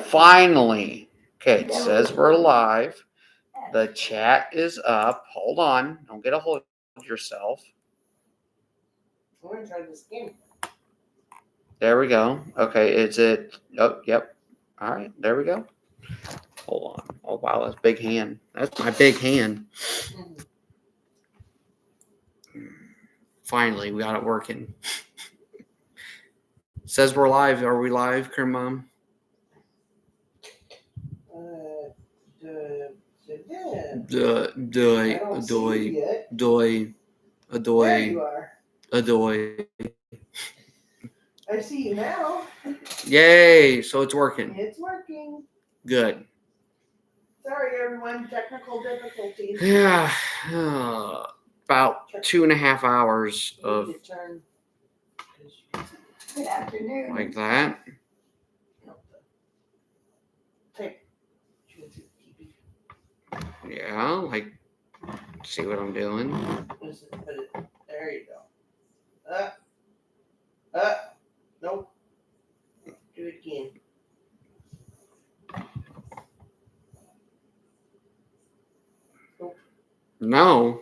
Finally. Okay, it says we're live. The chat is up. Hold on. Don't get a hold of yourself. I'm going to try this again. There we go. Okay, is it? Oh, yep. All right, there we go. Hold on. Oh, wow, that's a big hand. That's my big hand. Finally, we got it working. Says we're live. Are we live, Cream Mom? There you are. Adoy. I see you now. Yay! So it's working. It's working. Good. Sorry, everyone. Technical difficulties. Yeah. About 2.5 hours of Good afternoon. like that. Yeah, like see what I'm doing. There you go. Nope. Do it again. Nope. No.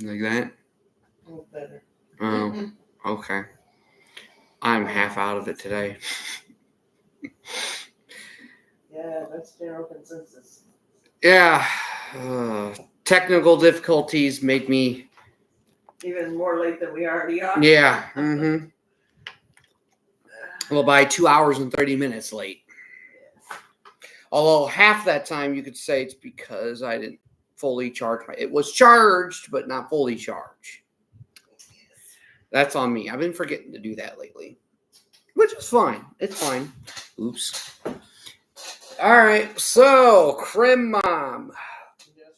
Like that? A little better. Oh, okay. I'm half out of it today. Yeah, that's general consensus. Yeah. Technical difficulties make me... Even more late than we already are. Yeah. Mm-hmm. Well, by 2 hours and 30 minutes late. Yes. Although half that time you could say it's because I didn't fully charge my... It was charged, but not fully charged. Yes. That's on me. I've been forgetting to do that lately. Which is fine. It's fine. Oops. All right. So, Crim Mom.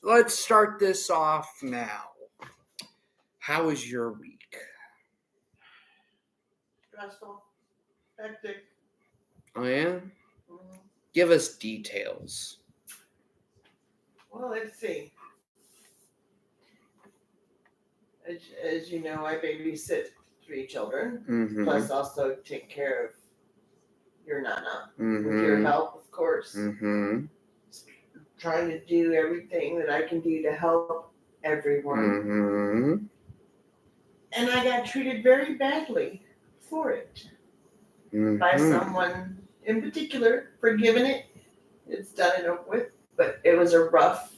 Let's start this off now. How was your week? Stressful. Hectic. Oh, yeah? Mm-hmm. Give us details. Well, let's see. As you know, I babysit 3 children, Mm-hmm. plus also take care of your nana Mm-hmm. with your help, of course. Mm-hmm. Trying to do everything that I can do to help everyone. Mm-hmm. And I got treated very badly for it by someone in particular for giving it. It's done and over with, but it was a rough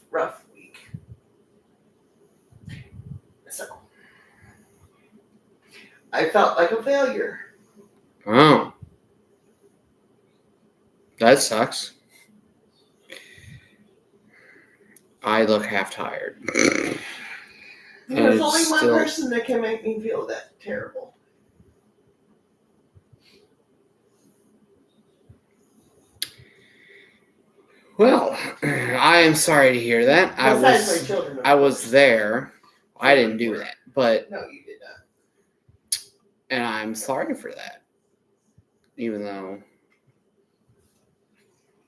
week. So I felt like a failure. Oh. That sucks. I look half tired. There's only one person that can make me feel that terrible. Well, I am sorry to hear that. Besides my children, I was there. I didn't do that, but no, you did not. And I'm sorry for that. Even though.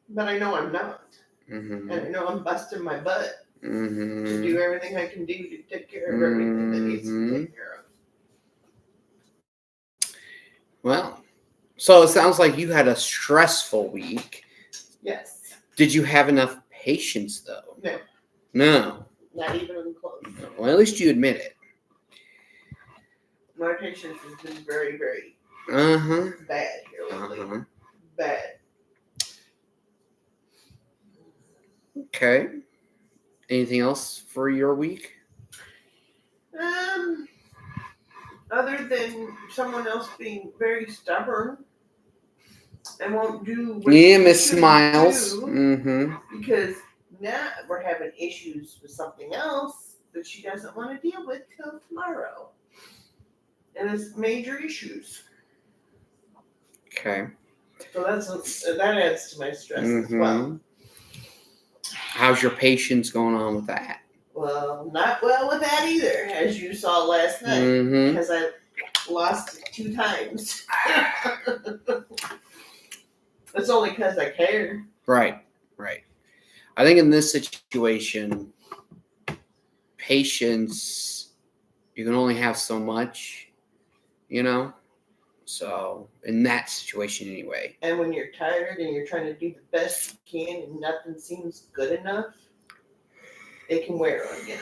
But I know I'm not. Mm-hmm. And I know I'm busting my butt Mm-hmm. to do everything I can do to take care of everything that needs to be taken care of. Well, so it sounds like you had a stressful week. Yes. Did you have enough patience, though? No. No. Not even close. No. Well, at least you admit it. My patience has been very, very bad here lately. Bad. Okay. Anything else for your week? Other than someone else being very stubborn and won't do what Miss Smiles. Because now we're having issues with something else that she doesn't want to deal with till tomorrow. And it's major issues. Okay. So that adds to my stress as well. How's your patience going on with that? Well, not well with that either, as you saw last night, because I lost it 2 times. It's only because I cared. Right. I think in this situation, patience, you can only have so much, you know? So, in that situation anyway. And when you're tired and you're trying to do the best you can and nothing seems good enough, it can wear on you.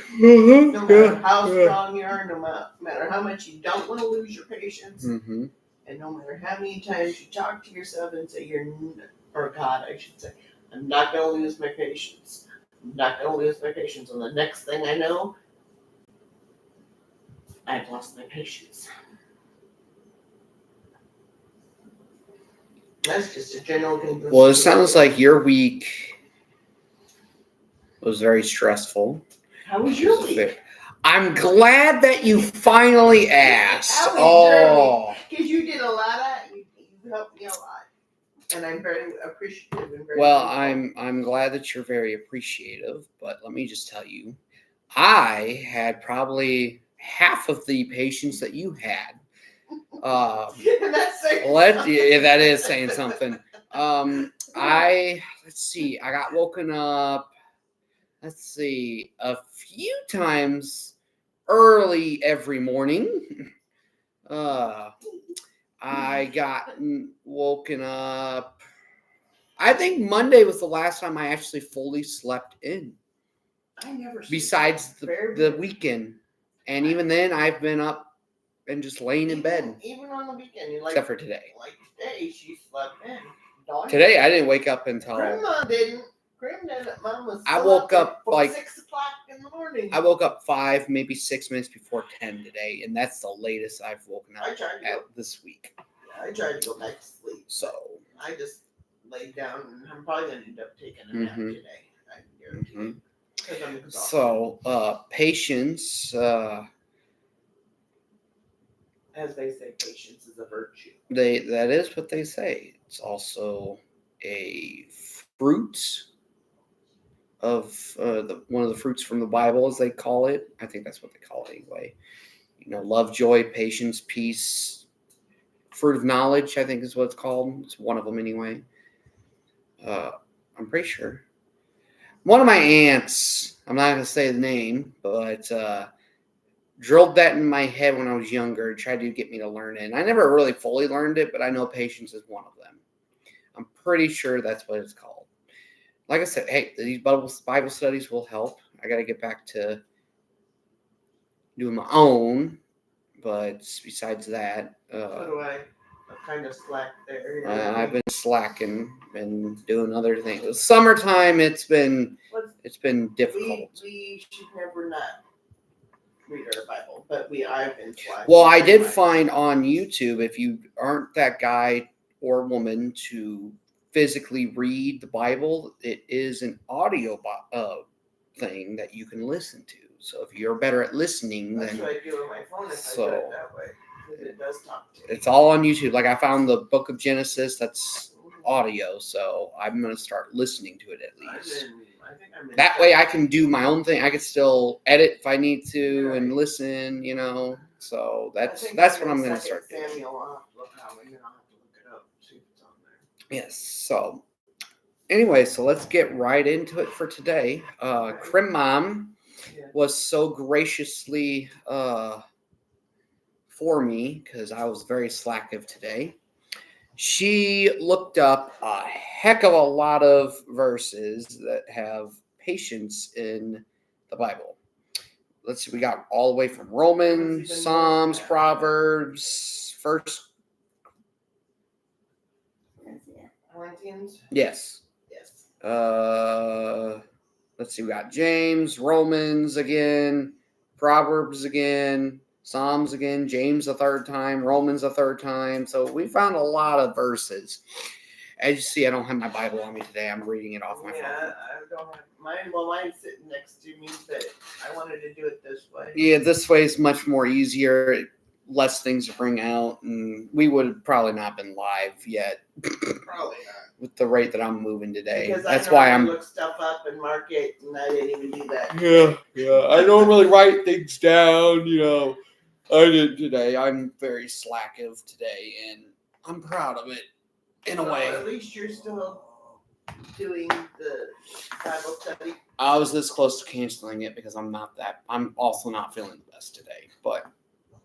No matter how strong you are, no matter how much you don't want to lose your patience, Mm-hmm. and no matter how many times you talk to yourself and say, or God, I should say, I'm not going to lose my patience. I'm not going to lose my patience. And the next thing I know, I've lost my patience. That's just a general conclusion. Well, it sounds like your week was very stressful. How was your week? I'm glad that you finally asked. Because you did a lot of, you helped me a lot. And I'm very appreciative and very well, grateful. I'm glad that you're very appreciative, but let me just tell you, I had probably half of the patience that you had. That's saying Yeah, that is saying something. Let's see, I got woken up, a few times early every morning. I got woken up. I think Monday was the last time I actually fully slept in. I never. Besides the weekend, and even then, I've been up and just laying in bed. Even on the weekend, except for today. Like today, she slept in. Today, I didn't wake up until. Grandma didn't. Grandma didn't. Mom was. I woke up like 6 o'clock in the morning. I woke up 5, maybe 6 minutes before 10 today, and that's the latest I've woken up this week. I tried to go back to sleep. So I just laid down, and I'm probably gonna end up taking a nap today. I guarantee you. Because I'm exhausted. So, patience. As they say, patience is a virtue. That is what they say. It's also a fruit of one of the fruits from the Bible, as they call it. I think that's what they call it anyway. Love, joy, patience, peace, fruit of knowledge, I think is what it's called. It's one of them anyway. I'm pretty sure. One of my aunts, I'm not going to say the name, but drilled that in my head when I was younger, tried to get me to learn it. And I never really fully learned it, but I know patience is one of them. I'm pretty sure that's what it's called. Like I said, hey, these Bible studies will help. I got to get back to doing my own, but besides that, so do I. I'm kind of slack there. I've been slacking and doing other things. Summertime, it's been difficult. We should never not read our Bible, but I've been slacking. Well, I did find on YouTube, if you aren't that guy or woman to physically read the Bible, it is an audio thing that you can listen to. So if you're better at listening, that's then what I do on my phone if I do it that way. It does talk to me. It's all on YouTube. Like I found the Book of Genesis, that's audio, so I'm gonna start listening to it at least. That way, I can do my own thing. I can still edit if I need to and listen. So that's what I'm gonna start doing. Samuel, I'll have to look it up, see if it's on there. Yes. So anyway, so let's get right into it for today. Crim Mom was so graciously for me because I was very slackive today. She looked up a heck of a lot of verses that have patience in the Bible. Let's see, we got all the way from Romans, Psalms, Proverbs, Corinthians? Yes. Let's see, we got James, Romans again, Proverbs again, Psalms again, James a third time, Romans a third time. So we found a lot of verses. As you see, I don't have my Bible on me today. I'm reading it off my phone. Yeah, I don't have mine. Well, mine's sitting next to me, but I wanted to do it this way. Yeah, this way is much more easier. Less things to bring out, and we would have probably not been live yet. Probably not. With the rate that I'm moving today. Because that's why I'm look stuff up and mark it, and I didn't even do that. Yeah. I don't really write things down, I did today. I'm very slackive today, and I'm proud of it in a way. At least you're still doing the Bible study. I was this close to canceling it because I'm also not feeling the best today, but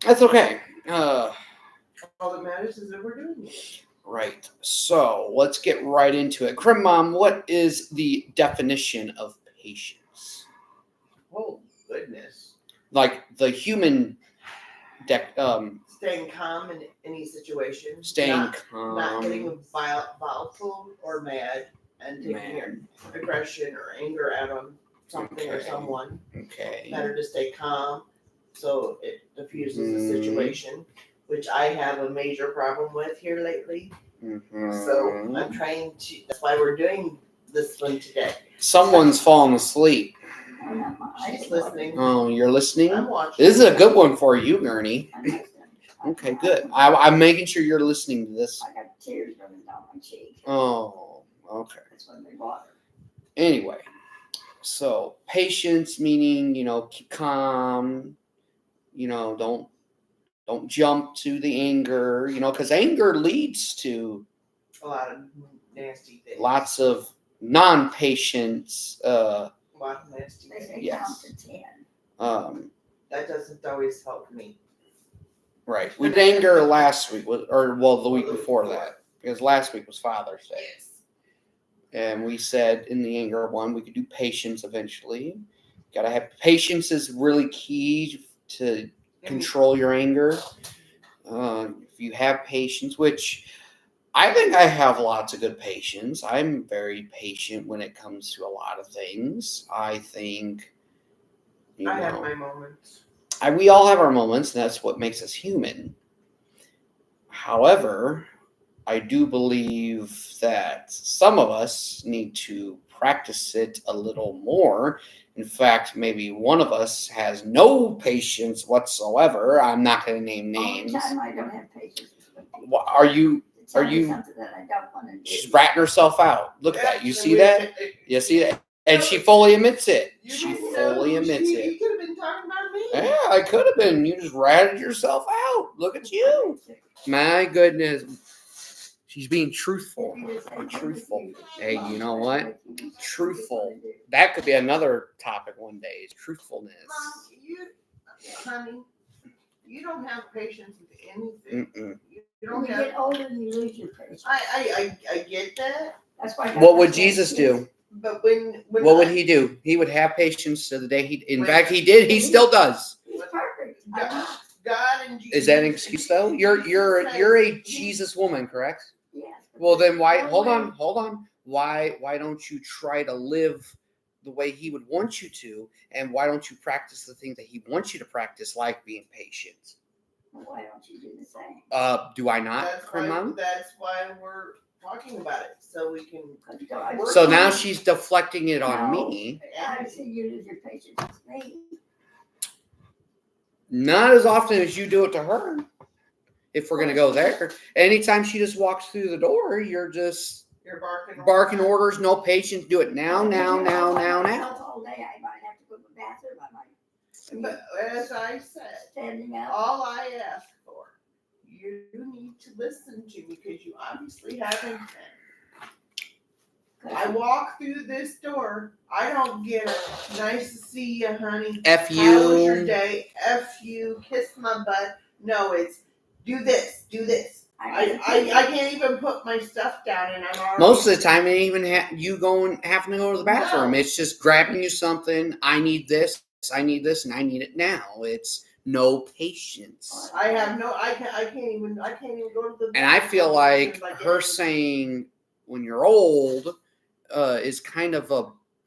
that's okay. all that matters is that we're doing it. Right. So let's get right into it. Crim Mom, what is the definition of patience? Oh, goodness. Like the human Staying calm in any situation. staying Not getting calm. volatile or mad and taking your Man. aggression or anger out on something or Okay. someone. Okay. Better to stay calm so it diffuses the Mhm. situation, which I have a major problem with here lately. Mhm. So I'm trying to, that's why we're doing this one today. Someone's falling asleep. She's listening. Oh, you're listening? I'm watching. This is a good one for you, Gurney. Okay, good. I'm making sure you're listening to this. I got tears running down my cheek. Oh, okay. That's when they water. Anyway, so patience meaning, keep calm, don't jump to the anger, because anger leads to A lot of nasty things. lots of non-patience. A lot of nasty They things. say Yes. count to 10. That doesn't always help me. Right. We did anger last week, the week before that, because last week was Father's Day. Yes. And we said in the anger one, we could do patience eventually. Got to have patience is really key to control your anger. If you have patience, which I think I have lots of good patience. I'm very patient when it comes to a lot of things. I think, I have my moments. we all have our moments, and that's what makes us human. However, I do believe that some of us need to practice it a little more. In fact, maybe one of us has no patience whatsoever. I'm not going to name names. All the time I don't have patience with people. Are you? To tell are me you- something that I don't want to do. She's ratting herself out. Look at that. You see that? You see that? And she fully admits it. She fully admits it. You could have been talking about me. Yeah, I could have been. You just ratted yourself out. Look at you. My goodness. She's being truthful. Truthful. Hey, you know what? Truthful. That could be another topic one day, is truthfulness. Mom, honey, you don't have patience with anything. Mm-mm. You When don't you have. get older, you lose your patience. I get that, That's why. What would Jesus do? but when What would he do? He would have patience to the day in When- fact, he did. He still does. He's perfect. God and Jesus. Is that an excuse though? You're a Jesus woman, correct? Yes. Well, then why? Hold on. Why don't you try to live the way he would want you to, and why don't you practice the things that he wants you to practice, like being patient? Why don't you do the same? Do I not, Mom? That's why we're talking about it, so we can. So now she's deflecting it on me. I see you lose your patience with me. Not as often as you do it to her. If we're gonna go there, anytime she just walks through the door, you're barking orders, no patience. Do it now. All day, I might have to go to the bathroom. I might. But as I said, Standing up. all I ask for, you need to listen to me because you obviously haven't been. I walk through this door. I don't get a nice to see you, honey. F How was your you. day? F you. Kiss my butt. No, it's do this. Do this. I can't even put my stuff down, and I'm already. Most of the time, it ain't even you having to go to the bathroom. No. It's just grabbing you something. I need this, and I need it now. It's no patience. I have no. I can't even go to the. And I feel like bathroom. her saying when you're old is kind of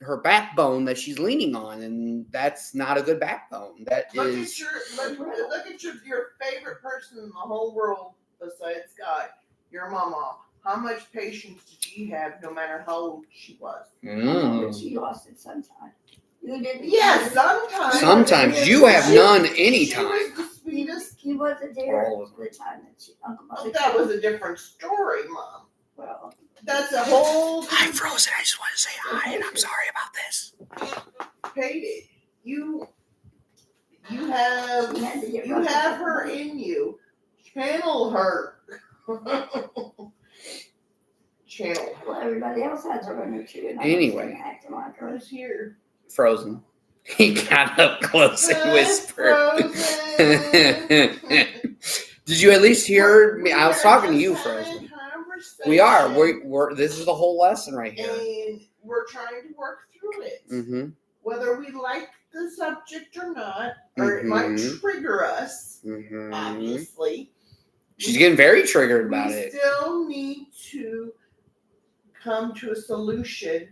her backbone that she's leaning on, and that's not a good backbone. That Look is. at your favorite person in the whole world besides God, your mama. How much patience did she have, no matter how old she was? But she lost it sometime. You didn't. Yeah, sometimes. Sometimes you have none anytime. She was the sweetest. He was a dear All of the time that she Uncle Oh, Mother. that was a different story, Mom. Well, That's a whole. Hi, Frozen. I just want to say hi, and I'm sorry about this. Paid. You have her in you. Channel her. Channel her. Well, everybody else has her in her too. And Anyway. acting like her. Who's here? Frozen. He got up close and whispered. Did you at least hear me? I was talking to you, We're Frozen. having a conversation, We are. We're. This is the whole lesson right here. and we're trying to work through it. Mm-hmm. Whether we like the subject or not, or it might trigger us, Mm-hmm. obviously. She's getting very triggered about We it. still need to come to a solution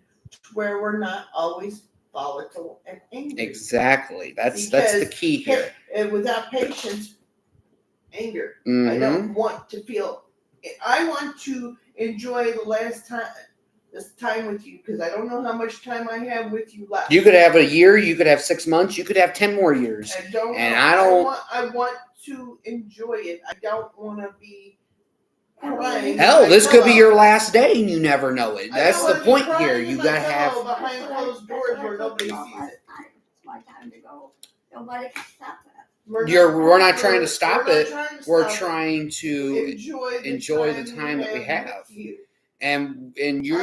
where we're not always volatile and angry. Exactly. That's the key here. And without patience, anger. Mm-hmm. I don't want to feel. I want to enjoy this time with you, because I don't know how much time I have with you left. You could have a year. You could have 6 months. You could have 10 more years. I want to enjoy it. I don't want to be crying. Hell, this could be your last day, and you never know it. That's the point here. You gotta have behind closed doors where nobody sees it. It's my time to go. Nobody can stop that. We're not trying to stop it. We're stop trying to enjoy the time that we have. And you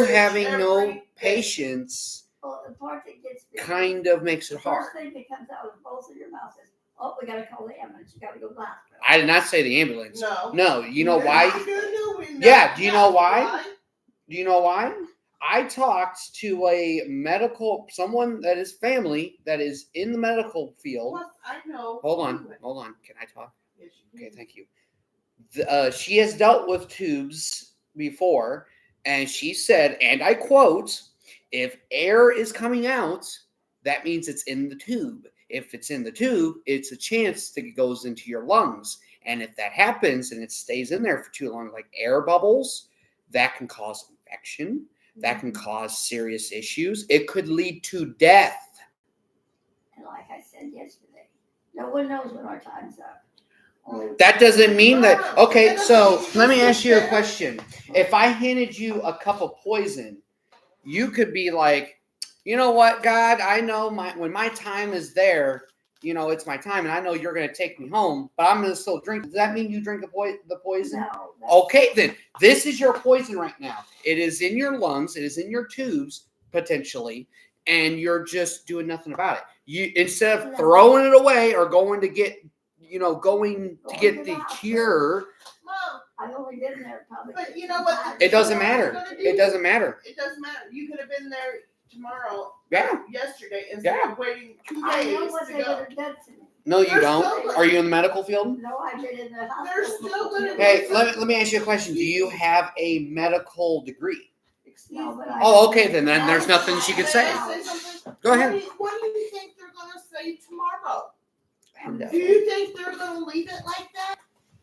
having no patience Well, the part that gets me, kind of makes it the hard. first thing that comes out of both of your mouths is, "Oh, we gotta call the ambulance. You gotta go to the hospital." I did not say the ambulance. No, you know No, why? no, Yeah, do you know why? Do you know why? I talked to someone that is family that is in the medical field. Well, I know. Hold on. Can I talk? Yes, you Okay, can. thank you. She has dealt with tubes before, and she said, and I quote, "If air is coming out, that means it's in the tube. If it's in the tube, it's a chance that it goes into your lungs. And if that happens and it stays in there for too long, like air bubbles, that can cause infection. That can cause serious issues. It could lead to death." And like I said yesterday, no one knows when our time's up. That doesn't mean that. Okay, so let me ask you a question. If I handed you a cup of poison, you could be like, "You know what, God? I know when my time is there, it's my time, and I know you're going to take me home, but I'm going to still drink." Does that mean you drink the poison? No. Okay, then this is your poison right now. It is in your lungs. It is in your tubes potentially, and you're just doing nothing about it. You instead of throwing it away or going to get the cure. Mom, I've only been there probably. but you know what? It doesn't matter. It doesn't matter. It doesn't matter. You could have been there tomorrow. Yeah. Yesterday instead of waiting 2 days I know what to they would go. have done to me. No, you They're don't. still- Are you in the medical field? No, I've been in the hospital. They're still gonna. Hey, let me ask you a question. Do you have a medical degree? No, but Oh, okay, then there's nothing she could say. Go ahead. What do you think they're gonna say tomorrow? And, Do you think they're gonna leave it like that?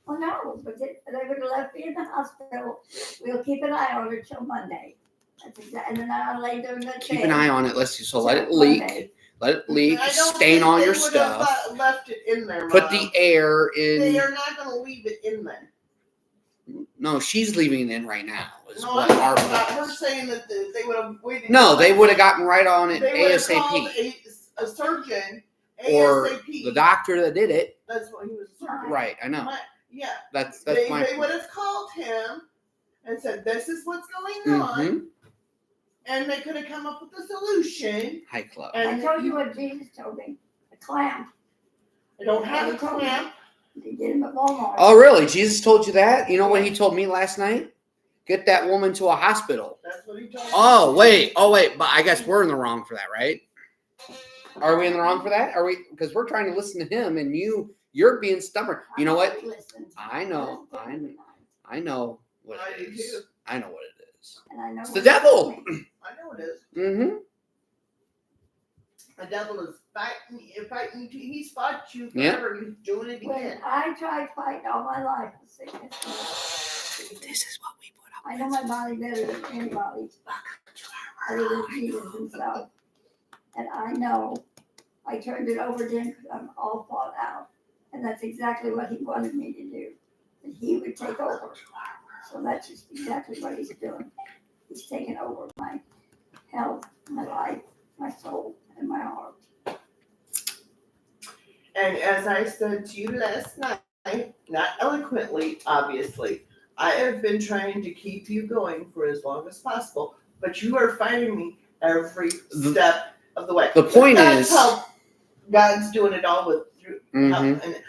Well, no, but they would have left me in the hospital. We'll keep an eye on her till Monday. That's exactly. And then I'll lay there in the keep an eye on it. Let it leak. Let it leak. I don't Stain think all they your would have stuff. left it in there. Put Mom. the air They in. are not gonna leave it in there. No, she's leaving it in right now. Is No, what I'm our not plan her is. saying that they would have waited. No, they would have gotten right on it They would have called ASAP. a surgeon. Or ASAP. the doctor that did it. That's what he was. A surgeon. Right, I know. Yeah. That's They my would have called him and said, "This is what's going on," Mm-hmm. and they could have come up with a solution. Hi, Club. I told you what Jesus told me. A clamp. I don't have a clamp. They get him at Walmart. Oh, really? Jesus told you that? You know what he told me last night? Get that woman to a hospital. That's what he told me. Oh, wait. But I guess we're in the wrong for that, right? Are we in the wrong for that? Are we? Because we're trying to listen to him, and you're being stubborn. You know what? I know what it is. I know what it is. And I know It's the devil. I know it is. Mm-hmm. The devil is fighting. He's fought you forever. He's doing it When again. I tried fighting all my life with sickness, This is what we put up I know my body better than anybody, other than Jesus himself. And I know I turned it over to him because I'm all fought out. And that's exactly what he wanted me to do. That he would take over. So that's just exactly what he's doing. He's taking over my health, my life, my soul, and my heart. And as I said to you last night, not eloquently, obviously, I have been trying to keep you going for as long as possible, but you are fighting me every step of the way. The point That's is, how God's doing it all with through. Mhm.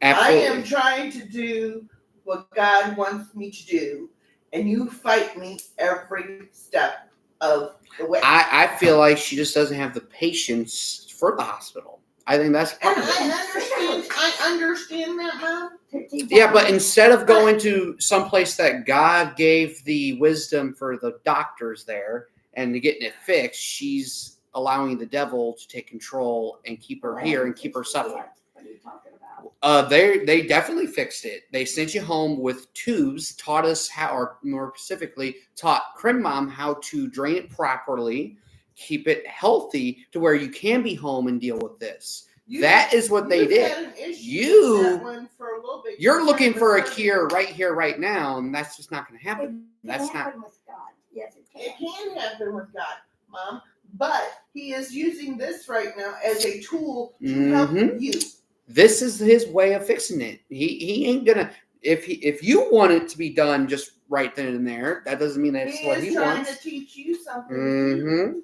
Absolutely. I am trying to do what God wants me to do, and you fight me every step of the way. I feel like she just doesn't have the patience for the hospital. I think that's part And of it. I understand that, Mom. Yeah, but instead of going to someplace that God gave the wisdom for the doctors there and getting it fixed, she's allowing the devil to take control and keep her here and keep her suffering. What are you talking about? They definitely fixed it. They sent you home with tubes, taught us how, or more specifically, taught Crim Mom how to drain it properly, keep it healthy to where you can be home and deal with this. That is what they did. Had an issue with that one for a little bit. You're looking for a surgery. cure right here, right now, and that's just not going to It happen. can That's not. happen with God. Yes, it It can. can happen with God, Mom, but He is using this right now as a tool to help you. This is His way of fixing it. He ain't gonna. If you want it to be done just right then and there, that doesn't mean that's what He is trying wants. to teach you something, too.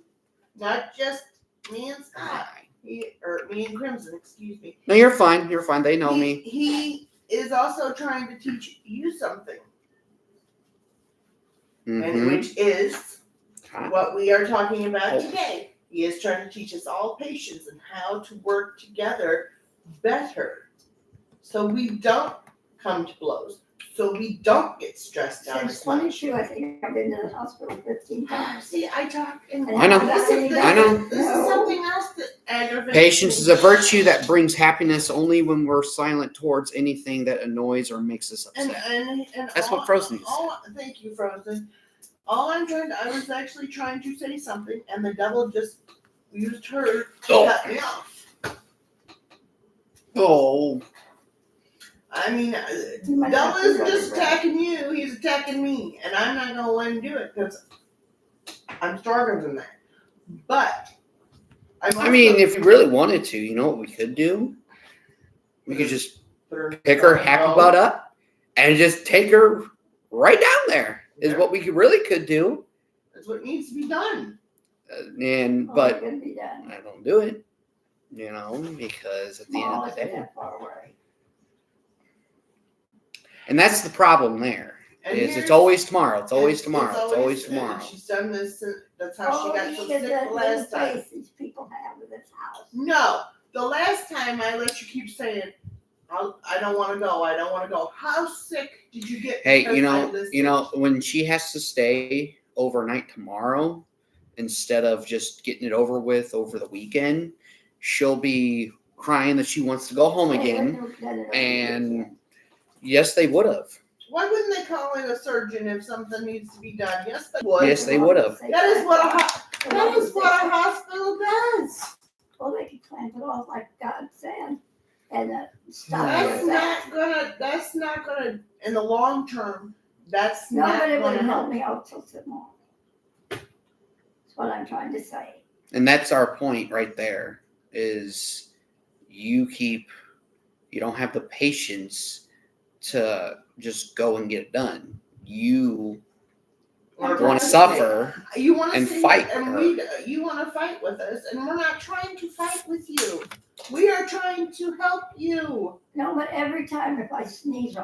Not just me and Scott. Me and Crimson, excuse me. No, you're fine. You're fine. They know me. He is also trying to teach you something, and which is what we are talking about today. He is trying to teach us all patience and how to work together better, so we don't come to blows, so we don't get stressed out. Since 22, I think I've been to the hospital 15 times. See, I talk, and I know. I know. This is something else that aggravates Patience me. is a virtue that brings happiness only when we're silent towards anything that annoys or makes us upset. And That's what Frozen is. Thank you, Frozen. I was actually trying to say something, and the devil just used her to cut me off. Oh. I mean, the devil isn't just attacking you, he's attacking me, and I'm not going to let him do it, because I'm stronger than that. But, I mean, if we really wanted to, you know what we could do? We could just pick her happy butt up and just take her right down there. Is what we really could do. That's what needs to be done. But Be I don't do it, you know, because at the end of the day, and that's the problem there. It's always tomorrow. It's always tomorrow. It's always tomorrow. She's done this. That's how she got so sick the last time. These people have in this house. No, the last time I let you keep saying, I don't want to go. I don't want to go. How sick did you get? Hey, you know, when she has to stay overnight tomorrow, instead of just getting it over with over the weekend, she'll be crying that she wants to go home again. And yes, they would have. Why wouldn't they call in a surgeon if something needs to be done? Yes, they would. Yes, they would have. That is what a hospital does. Well, they can clamp it off like God said, and stop. That's not gonna. In the long term, that's no, not. But it would help me out till tomorrow. That's what I'm trying to say. And that's our point right there. Is you don't have the patience to just go and get it done. You want to suffer and fight. And you want to fight with us, and we're not trying to fight with you. We are trying to help you. No, but every time if I sneeze,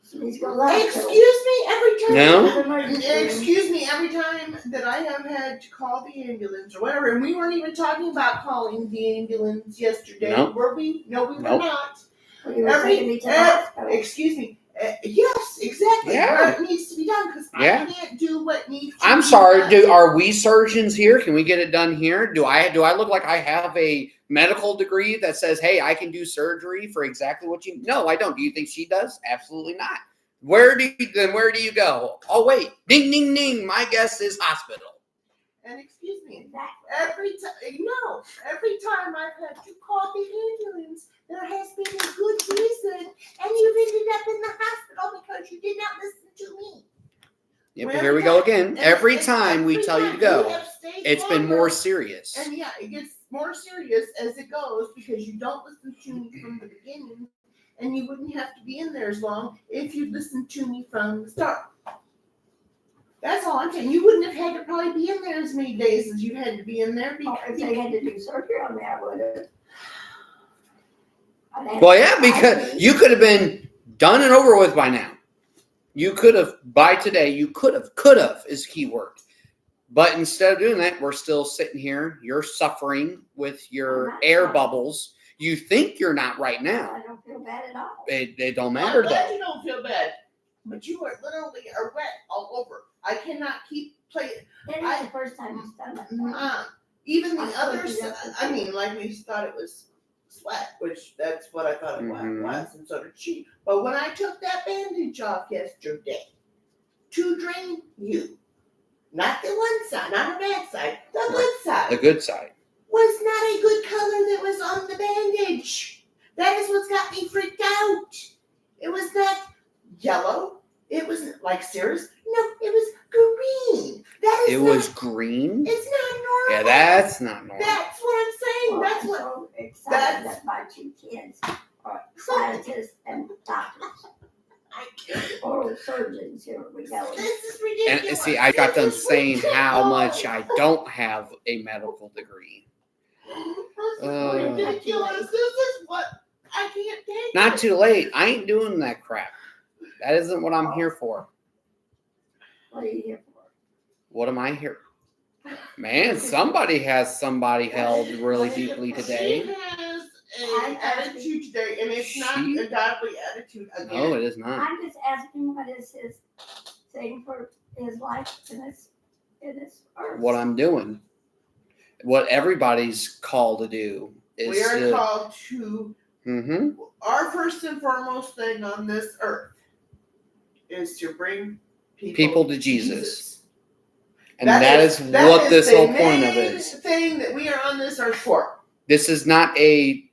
sneeze goes out. Excuse me, every time. No. Excuse me, every time that I have had to call the ambulance or whatever, and we weren't even talking about calling the ambulance yesterday, were we? No, we were not. Excuse me. Yes, exactly. Yeah. Where it needs to be done because I can't do what needs to be done. I'm sorry. Are we surgeons here? Can we get it done here? Do I look like I have a medical degree that says, "Hey, I can do surgery for exactly what you"? No, I don't. Do you think she does? Absolutely not. Where do you go? Oh wait, ding ding ding. My guess is hospital. And excuse me, every time I've had to call the ambulance, there has been a good reason, and you've ended up in the hospital because you did not listen to me. Yeah, but here we go again. Every time we tell you to go, it's been more serious. And yeah, it gets more serious as it goes because you don't listen to me from the beginning, and you wouldn't have to be in there as long if you listened to me from the start. That's all I'm saying. You wouldn't have had to probably be in there as many days as you had to be in there. If they had to do surgery on me, I would have. Well, yeah, because you could have been done and over with by now. You could have, by today, you could have is key word. But instead of doing that, we're still sitting here. You're suffering with your air bubbles. You think you're not right now. I don't feel bad at all. It don't matter, I'm glad though. you don't feel bad, but you are literally wet all over. I cannot keep playing. It is the first time you've done that. Even the others, I mean, like we thought it was sweat, which that's what I thought it was, and so did she. But when I took that bandage off yesterday to drain you, not the one side, not the bad side, the good side. The good side. Was not a good color that was on the bandage. That is what's got me freaked out. It was not yellow. It wasn't like Sarah's. No, it was green. That is. It was green. It's not normal. Yeah, that's not normal. That's what I'm saying. Well, That's I'm what. so excited that my 2 kids are scientists and doctors. I can't. Oral surgeons, here we go. This is ridiculous. And see, I got done This is saying how much ridiculous. I don't have a medical degree. This is ridiculous. This is what I can't take. Not too late. I ain't doing that crap. That isn't what I'm here for. What are you here for? What am I here? Man, somebody has somebody held really deeply today. She has an attitude today, and it's not a godly attitude. Again. No, it is not. I'm just asking what is his thing for his life in this earth. What I'm doing. What everybody's called to do is We are called to. Mm-hmm. Our first and foremost thing on this earth is to bring people to Jesus. And that is what this whole point of it it is. is. Thing that we are on this earth for. This is not a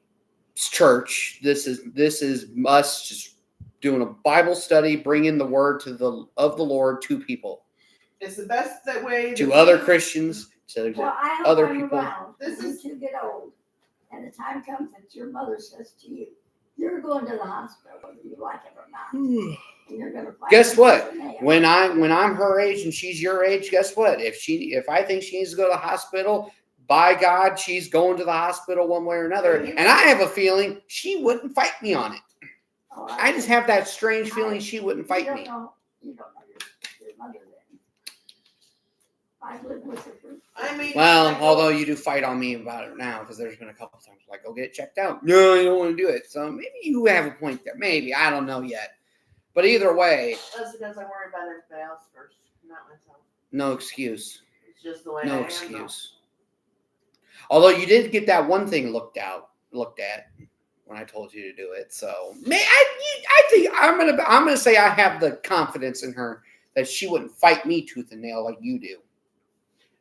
church. This is us just doing a Bible study, bringing the word of the Lord to people, It's the best way to other Christians, to Well, I hope other I'm people. around. This When is- you get old, and the time comes that your mother says to you, "You're going to the hospital, whether you like it or not." And you're going to find Guess out what? what's in there. When I'm her age and she's your age, guess what? If I think she needs to go to the hospital, by God, she's going to the hospital one way or another. And I have a feeling she wouldn't fight me on it. Oh, I just have that strange feeling she wouldn't fight me. You don't know your mother then. I've lived with her for. Well, although you do fight on me about it now, because there's been a couple times like, go get it checked out. No, you don't want to do it. So maybe you have a point there. Maybe. I don't know yet. But either way. That's because I worry about everybody else first, not myself. No excuse. It's just the way No I am. excuse. Although you did get that one thing looked at when I told you to do it. So I think I'm gonna say I have the confidence in her that she wouldn't fight me tooth and nail like you do.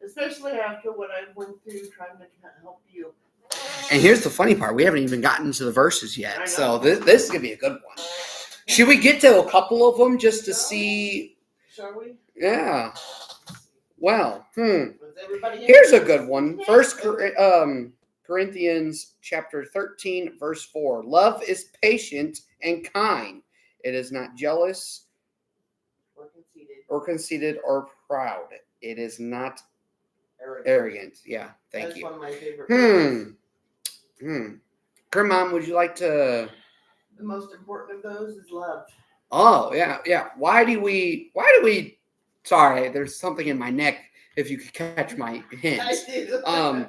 Especially after what I went through trying to help you. And here's the funny part: we haven't even gotten to the verses I know. yet, so this is gonna be a good one. Should we get to a couple of them just to see? Shall we? Yeah. Well, Was everybody here? here's a good one. First Corinthians chapter 13, verse 4. Love is patient and kind. It is not jealous Or conceited. or conceited or proud. It is not Arrogant. arrogant. Yeah, thank That's you. one of my favorite words. Mom, would you like to? The most important of those is love. Oh, yeah. Why do we? Sorry, there's something in my neck. If you could catch my hint. I do.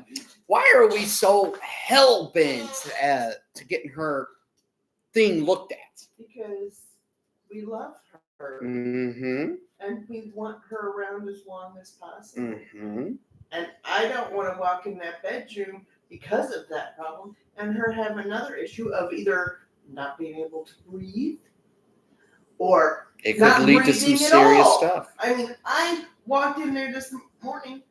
Why are we so hell bent to getting her thing looked at? Because we love her Mm-hmm. and we want her around as long as possible. Mm-hmm. And I don't want to walk in that bedroom because of that problem and her have another issue of either not being able to breathe or It could not lead to some breathing at serious all. stuff. I mean, I walked in there this morning,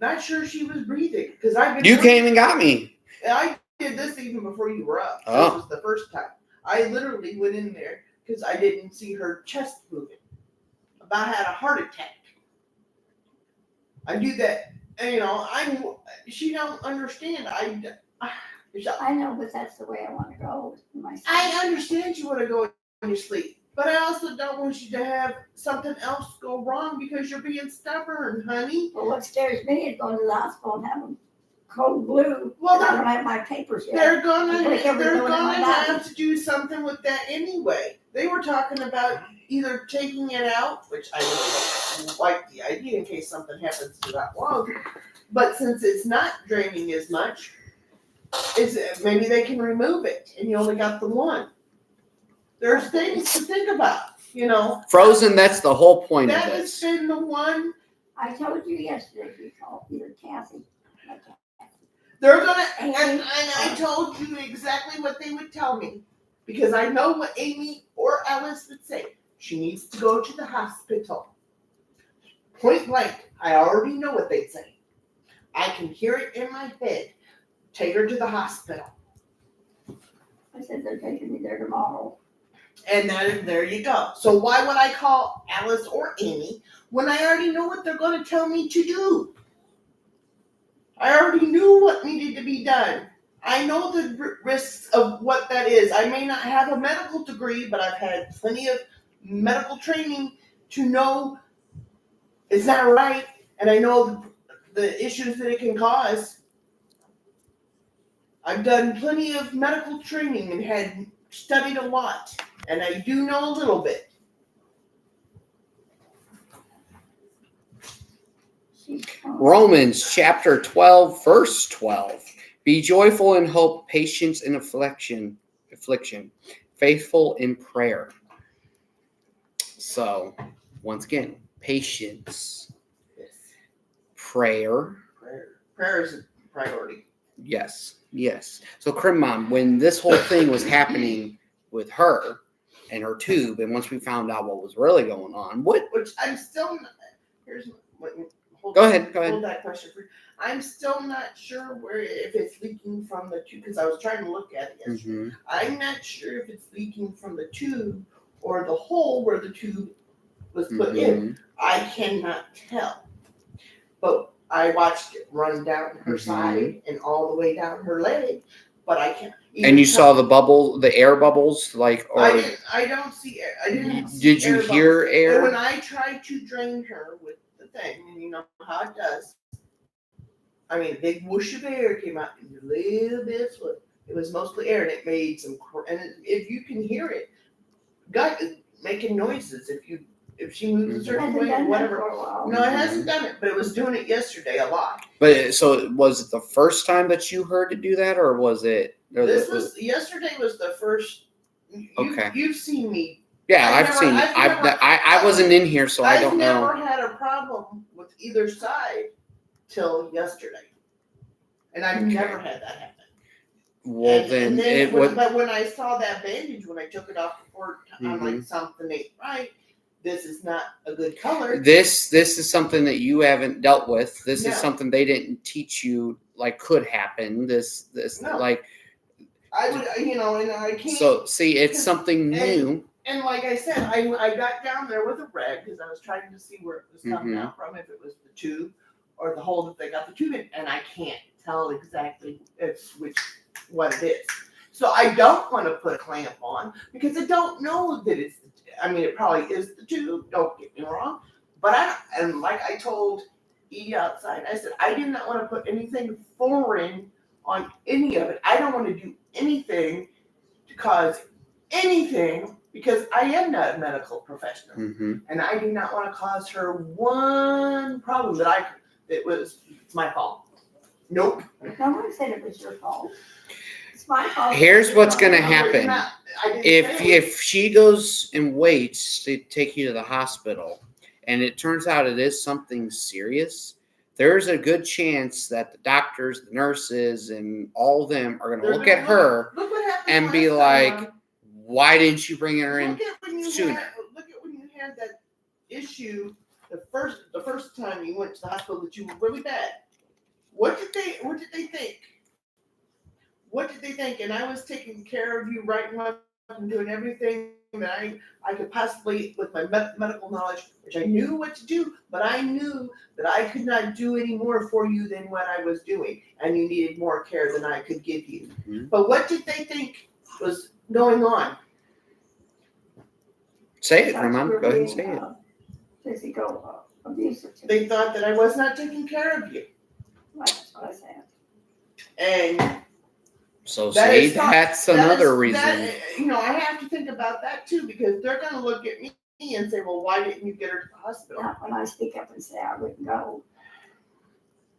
not sure she was breathing because I've been. You came and got me. I did this even before you were up. Oh. This was the first time. I literally went in there because I didn't see her chest moving. About had a heart attack. I do that, and she don't understand. I know, but that's the way I want to go. I understand you want to go in your sleep, but I also don't want you to have something else go wrong because you're being stubborn, honey. Well, what scares me is going to the hospital and having code blue, Well, and I don't have my papers yet. They're gonna Break everything in my have body. to do something with that anyway. They were talking about either taking it out, which I really don't like the idea in case something happens to that lung. But since it's not draining as much, maybe they can remove it, and you only got the one. There's things to think about, you know. Frozen, that's the whole point of That has this. been the one. I told you yesterday, you called either Kathy. They're gonna, and I told you exactly what they would tell me, because I know what Amy or Alice would say. She needs to go to the hospital. Point blank, I already know what they'd say. I can hear it in my head. Take her to the hospital. I said they're taking me there tomorrow. And then there you go. So why would I call Alice or Amy when I already know what they're going to tell me to do? I already knew what needed to be done. I know the risks of what that is. I may not have a medical degree, but I've had plenty of medical training to know it's not right, and I know the issues that it can cause. I've done plenty of medical training and had studied a lot, and I do know a little bit. Romans chapter 12, verse 12. Be joyful in hope, patience in affliction, faithful in prayer. So, once again, patience, Yes. prayer. Prayer is a priority. Yes. So, Crim Mom, when this whole thing was happening with her and her tube, and once we found out what was really going on, Which I'm still not, Go ahead. Hold that question for you. I'm still not sure if it's leaking from the tube, because I was trying to look at it yesterday. Mm-hmm. I'm not sure if it's leaking from the tube or the hole where the tube was put in. I cannot tell. But I watched it run down her side and all the way down her leg, but I can't. And you saw the air bubbles, like, or I don't see air. I didn't see did you air hear bubbles. air? And when I tried to drain her with the thing, and you know how it does, I mean, a big whoosh of air came out and a little bit of fluid. It was mostly air, and it made some. And if you can hear it, making noises. If she moves a certain way or whatever. No, it hasn't done it, but it was doing it yesterday a lot. But so was it the first time that you heard it do that, or was it? Yesterday was the first. Okay. You've seen me. Yeah, I've seen it. I wasn't in here, so I don't know. I've never had a problem with either side till yesterday, and I've never had that happen. Well, but when I saw that bandage, when I took it off before, I'm like, something ain't right. This is not a good color. This is something that you haven't dealt with. This is something they didn't teach you, like, could happen. Like, I would, and I can't. So see, it's something new. And like I said, I got down there with a rag because I was trying to see where it was coming out from, if it was the tube or the hole that they got the tube in, and I can't tell exactly what it is. So I don't want to put a clamp on because I don't know that it's. I mean, it probably is the tube. Don't get me wrong, but and like I told E outside, I said I do not want to put anything foreign on any of it. I don't want to do anything to cause anything because I am not a medical professional, and I do not want to cause her one problem it's my fault. Nope. No one said it was your fault. It's my fault. Here's what's going to happen. If she goes and waits to take you to the hospital, and it turns out it is something serious, there's a good chance that the doctors, the nurses, and all of them are going to look at her and be like, why didn't you bring her in sooner? Look at when you had that issue the first time you went to the hospital that you were really bad. What did they think? What did they think? And I was taking care of you right and left and doing everything that I could possibly with my medical knowledge, which I knew what to do, but I knew that I could not do any more for you than what I was doing, and you needed more care than I could give you. But what did they think was going on? Say it, Mom. Go ahead and say it. Physical abusive. They thought that I was not taking care of you. That's what I said. And So that see, is not- that's that another is- reason. that, I have to think about that too, because they're going to look at me and say, well, why didn't you get her to the hospital? Not when I speak up and say I wouldn't go.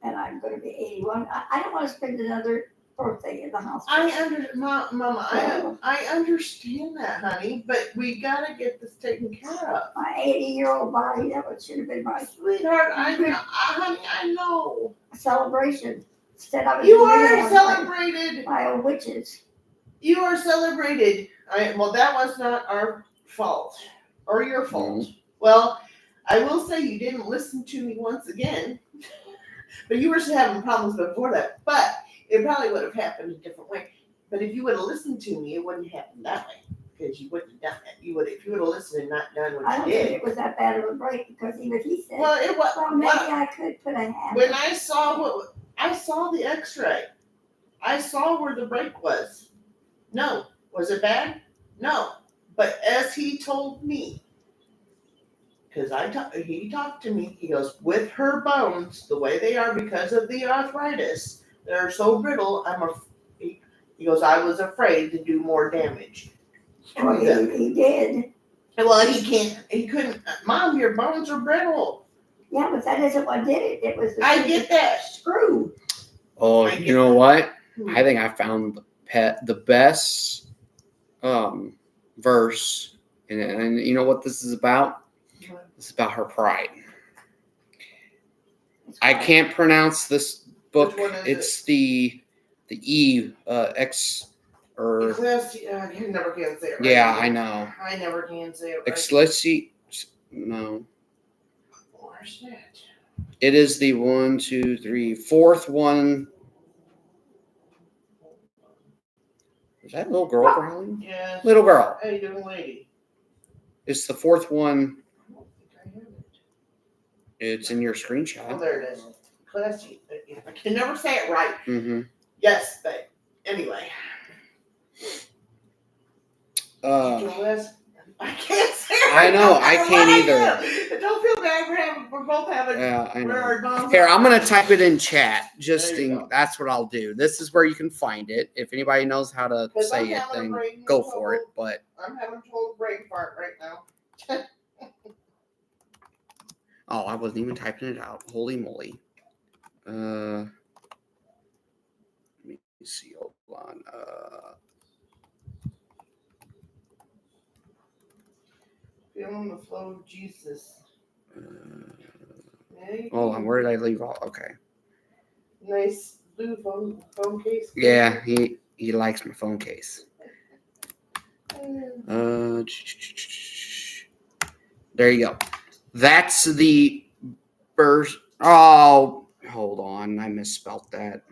And I'm going to be 81. I don't want to spend another birthday in the hospital. Mama, I understand that, honey, but we got to get this taken care of. My 80-year-old body, that should have been my Sweetheart, honey, I know. celebration. Instead of You are celebrated. by old witches. You are celebrated. Well, that was not our fault or your fault. Mm-hmm. Well, I will say you didn't listen to me once again, but you were still having problems before that. But it probably would have happened a different way. But if you would have listened to me, it wouldn't happen that way, because you wouldn't have done that. If you would have listened and not done I what don't you think did. it was that bad of a break because even he said, Well, it was. well, maybe I could put a hand. When I saw the X-ray. I saw where the break was. No. Was it bad? No. But as he told me, because he talked to me, he goes, with her bones, the way they are because of the arthritis, they're so brittle, he goes, I was afraid to do more damage. Well, he did. Well, he couldn't. Mom, your bones are brittle. Yeah, but that isn't what did it. It was the I get that. screw. Oh, you know what? I think I found the best verse, and you know what this is about? It's about her pride. I can't pronounce this book. Which one is It's the X or you never can say it right. yeah, I know. I never can say it right. Exlesi no. Where's that? It is the 1, 2, 3, fourth one. Is that a little girl growling? Yes. Little girl. How you doing, lady? It's the fourth one. I don't think I have it. It's in your Oh, screenshot. there it is. Classy. I can never say it right. Mm-hmm. Yes, but anyway. I can't say it. I know, I can't either. Don't feel bad for both having. Yeah, I know. our moms Here, are- I'm gonna type it in chat. There you go. That's what I'll do. This is where you can find it. If anybody knows how to 'Cause I'm say it, having a then brain go trouble. for it. But I'm having a total brain fart right now. oh, I wasn't even typing it out. Holy moly! Let me see. Hold on. Feeling the flow of Jesus. Hold on. Where did I leave off? Okay. Nice blue phone case. Yeah, he likes my phone case. There you go. That's the first. Oh, hold on. I misspelled that.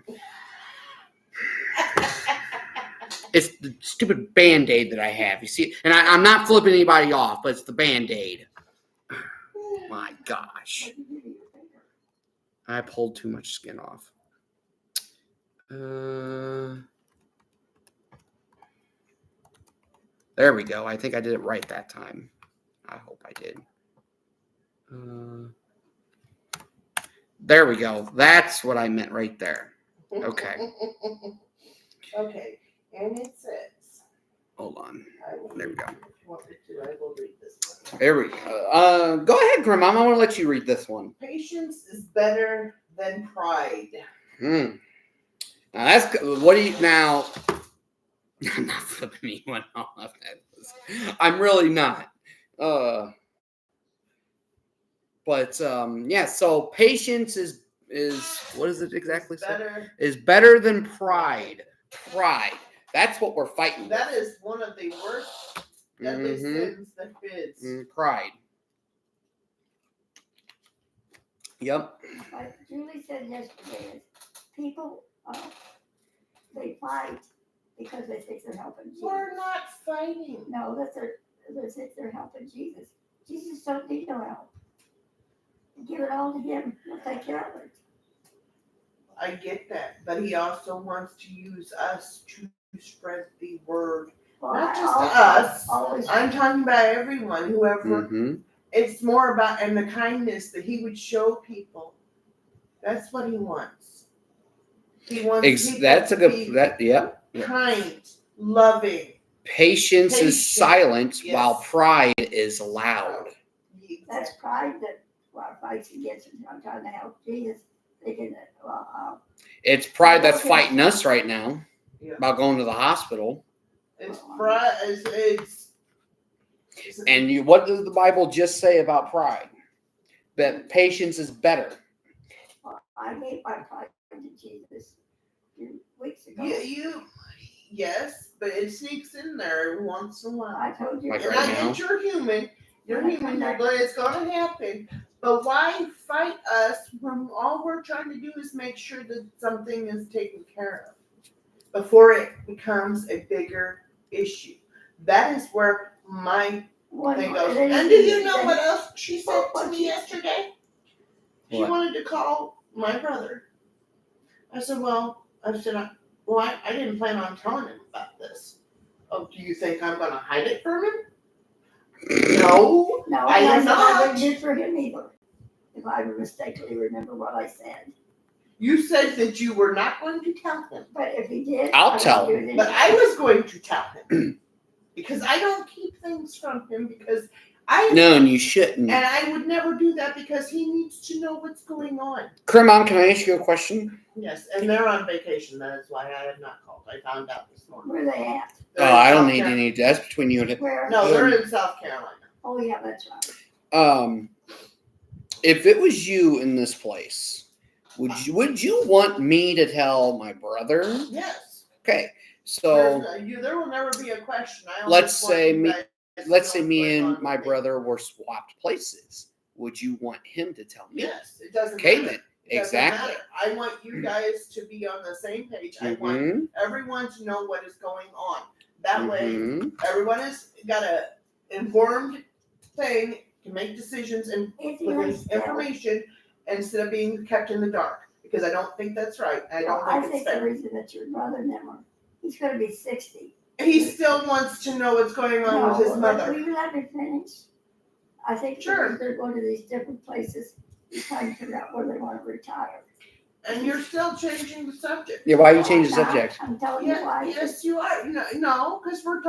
It's the stupid Band-Aid that I have. You see, and I'm not flipping anybody off, but it's the Band-Aid. My gosh. I pulled too much skin off. There we go. I think I did it right that time. I hope I did. There we go. That's what I meant right there. Okay. Okay. And it says. Hold on. There we go. If you want me to, I will read this one. There we go. Go ahead, Grandma. I want to let you read this one. Patience is better than pride. Now that's what do you now? I'm not flipping anyone off. I'm really not. But yeah. So patience is what is it exactly? Is better than pride. Pride. That's what we're fighting. That is one of the worst deadly sins that is. Pride. Yep. Like Julie said yesterday, people they fight because they think they're helping Jesus. We're not fighting. No, they think they're helping Jesus. Jesus don't need no help. Give it all to him. He'll take care of it. I get that, but he also wants to use us to spread the word. Well, Not just us. Always. I'm talking about everyone, whoever. It's more about and the kindness that he would show people. That's what he wants. He wants people That's a to good. be That yeah. kind, loving. Patience is Patient, silent, yes. while pride is loud. That's pride that fights against it. I'm trying to help Jesus. Thinking that, It's pride that's fighting us right now Yeah. about going to the hospital. It's pride. It's And what does the Bible just say about pride? That patience is better. I gave my pride to Jesus a few weeks ago. Yes, but it sneaks in there every once in a while. I told you. Like And right I now? get you're human. You're When I human. come back- It's going to happen. But why fight us when all we're trying to do is make sure that something is taken care of before it becomes a bigger issue? That is where my thing goes. And do you know what else she said to me yesterday? She What? wanted to call my brother. I said, I didn't plan on telling him about this. Oh, do you think I'm going to hide it from him? No, No, I am I not. wouldn't do for him either. If I mistakenly remember what I said. You said that you were not going to tell him. But if he did, I'll I would tell do him. it But anyway. I was going to tell him. Because I don't keep things from him because No, and you shouldn't. and I would never do that because he needs to know what's going on. Cremon, can I ask you a question? Yes, and they're on vacation. That is why I have not called. I found out this morning. Where they at? Oh, I don't need any. That's between you and him. Where? No, they're in South Carolina. Oh yeah, that's right. If it was you in this place, would you want me to tell my brother? Yes. Okay, so There will never be a question. let's say me going and on my with me. brother were swapped places. Would you want him to tell me? Yes, it doesn't Okay, matter. then. It doesn't Exactly. matter. I want you guys to be on the same page. I want Mhm. everyone to know what is going on. That way, Mhm. everyone has got a informed thing to make decisions and If he with lays this down, information instead of being kept in the dark. Because I don't think that's right. I don't I think it's think the fair. reason that your brother never, he's gonna be 60. He still wants to know what's going on with his mother. Will you let me finish? I think Sure. they're going to these different places, they're trying to figure out where they want to retire. And you're still changing the subject. Yeah, why you No, change the I'm not. subject? I'm telling you Yeah, why. yes, you are. No, because we're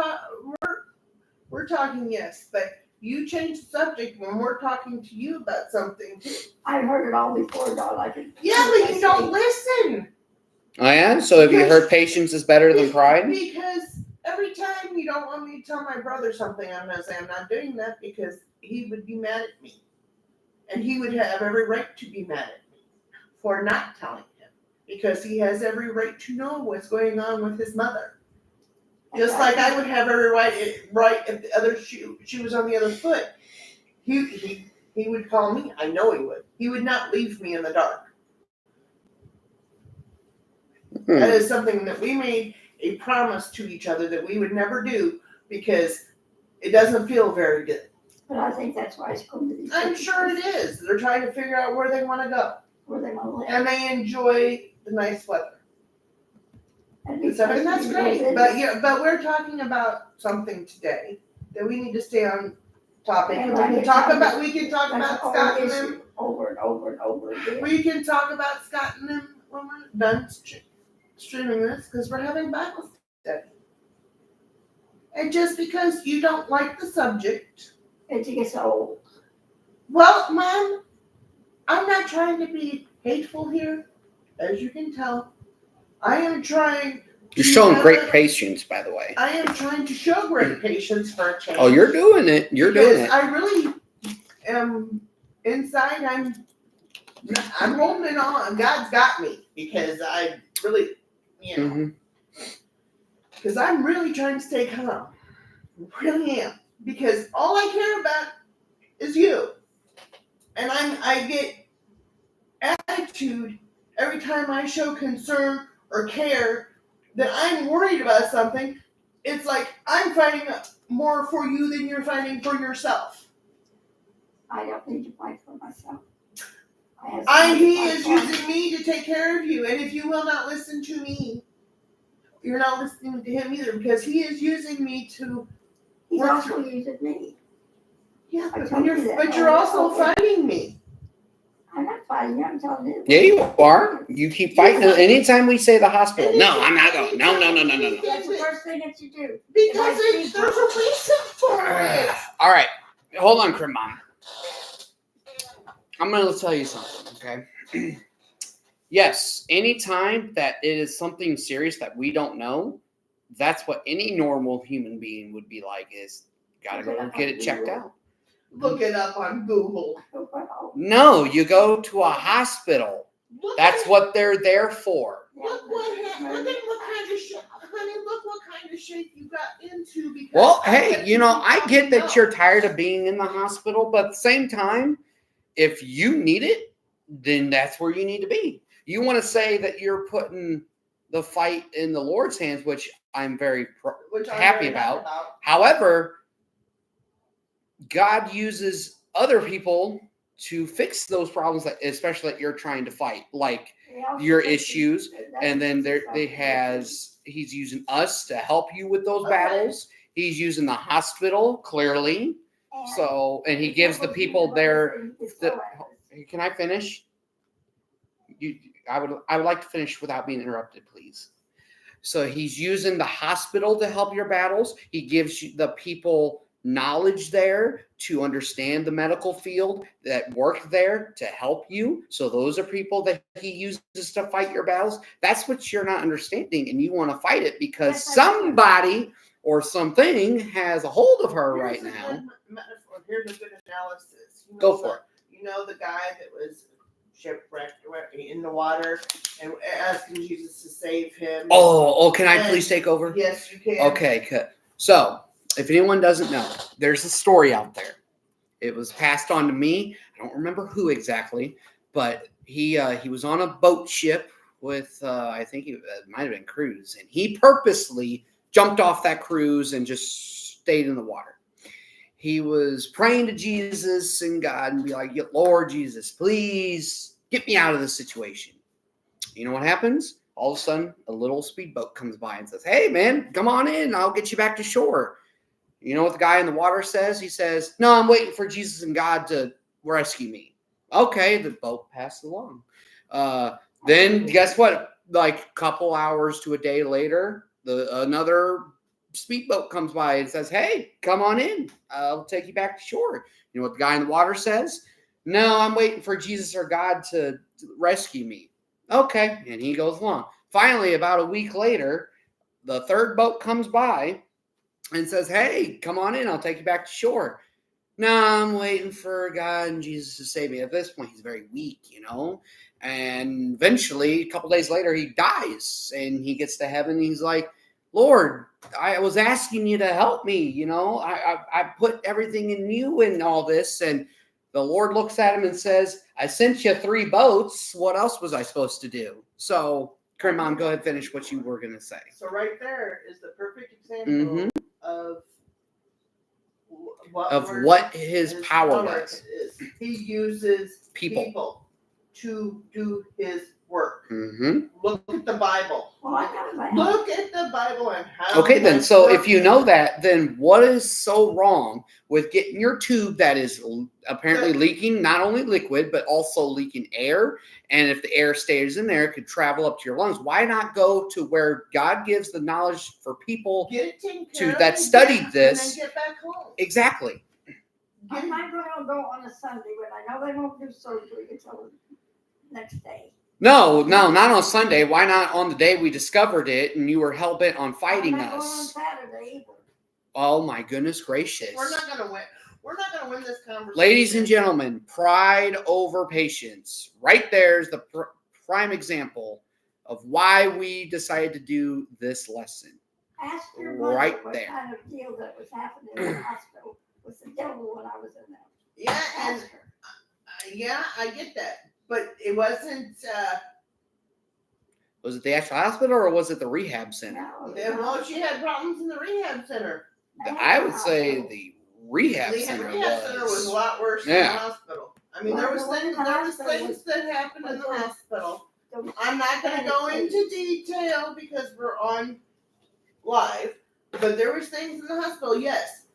talking. Yes, but you change the subject when we're talking to you about something too. I've heard it all before, God. I can. Yeah, but you don't listen. Oh yeah. So have you heard patience is better than pride? Because every time you don't want me to tell my brother something, I'm gonna say I'm not doing that because he would be mad at me, and he would have every right to be mad at me for not telling him because he has every right to know what's going on with his mother. Just like I would have every right if the other shoe was on the other foot. He would call me. I know he would. He would not leave me in the dark. That is something that we made a promise to each other that we would never do because it doesn't feel very good. But I think that's why it's going to these. I'm sure it is. They're trying to figure out where they want to go. Where they want to live. And they enjoy the nice weather. And So, and that's great. But we're talking about something today that we need to stay on topic. And We I can get talk tired about of- Scott That's the and whole them. issue over and over and over again. We can talk about Scott and them when we're done streaming this because we're having Bible study. And just because you don't like the subject, It gets old. well, Mom, I'm not trying to be hateful here, as you can tell. I am trying. You're showing great patience, by the way. I am trying to show great patience for a change. Oh, you're doing it. You're doing it. I really am inside. I'm holding on. God's got me because I really, because I'm really trying to stay calm. I really am because all I care about is you, and I get attitude every time I show concern or care that I'm worried about something. It's like I'm fighting more for you than you're fighting for yourself. I don't need to fight for myself. He is using me to take care of you, and if you will not listen to me, you're not listening to him either because he is using me to. He's also using me. Yeah, I but told you that you're also over. fighting me. I'm not fighting you. I'm telling you. Yeah, you are. You keep fighting. Anytime we say the hospital, no, I'm not going. No. That's the first thing that you do. Because there's a reason for it. All right. Hold on, Crim Mom. I'm going to tell you something, okay? Yes, anytime that it is something serious that we don't know, that's what any normal human being would be like is, got to go get it checked out. Look it up on Google. No, you go to a hospital. That's what they're there for. Look what happened. Look at what kind of shape, honey. Look what kind of shape you got into. Because Well, hey, I get that you're tired of being in the hospital, but at the same time, if you need it, then that's where you need to be. You want to say that you're putting the fight in the Lord's hands, which I'm very happy about. However, God uses other people to fix those problems, that, especially that you're trying to fight, like your issues. And then he's using us to help you with those battles. He's using the hospital, clearly. And he gives the people there. Can I finish? I would like to finish without being interrupted, please. So he's using the hospital to help your battles. He gives you the people knowledge there to understand the medical field that work there to help you. So those are people that he uses to fight your battles. That's what you're not understanding, and you want to fight it because somebody or something has a hold of her right now. Here's a good analysis. Go for it. You know the guy that was shipwrecked in the water and asking Jesus to save him. Oh, can I please take over? Yes, you can. Okay, good. So, if anyone doesn't know, there's a story out there. It was passed on to me. I don't remember who exactly, but he was on a boat ship with, I think it might have been cruise, and he purposely jumped off that cruise and just stayed in the water. He was praying to Jesus and God and be like, Lord Jesus, please get me out of this situation. You know what happens? All of a sudden, a little speedboat comes by and says, hey, man, come on in. I'll get you back to shore. You know what the guy in the water says? He says, no, I'm waiting for Jesus and God to rescue me. Okay, the boat passed along. Then guess what? Like a couple hours to a day later, another speedboat comes by and says, hey, come on in. I'll take you back to shore. You know what the guy in the water says? No, I'm waiting for Jesus or God to rescue me. Okay, and he goes along. Finally, about a week later, the third boat comes by and says, hey, come on in. I'll take you back to shore. No, I'm waiting for God and Jesus to save me. At this point, he's very weak, And eventually, a couple days later, he dies. And he gets to heaven. And he's like, Lord, I was asking you to help me. I put everything in you and all this. And the Lord looks at him and says, I sent you 3 boats. What else was I supposed to do? So, Karen, Mom, go ahead and finish what you were going to say. So right there is the perfect example of what his power was. He uses people to do his work. Look at the Bible. Look at the Bible and how. Okay, then. So if you know that, then what is so wrong with getting your tube that is apparently leaking not only liquid but also leaking air? And if the air stays in there, it could travel up to your lungs. Why not go to where God gives the knowledge for people that studied this? And then get back home. Exactly. I'm not going to go on a Sunday when I know they won't do surgery until next day. No, not on Sunday. Why not on the day we discovered it and you were hell-bent on fighting us? Going on Saturday either. Oh, my goodness gracious. We're not going to win. We're not going to win this conversation. Ladies and gentlemen, pride over patience. Right there's the prime example of why we decided to do this lesson. Ask your mother what kind of deal that was happening in the hospital with the devil when I was in there. Yeah, and yeah, I get that. But it wasn't. Was it the actual hospital or was it the rehab center? No, well, she had problems in the rehab center. I would say the rehab center was a lot worse than the hospital. I mean, there was things that happened in the hospital. I'm not going to go into detail because we're on live, but there was things in the hospital. Yes,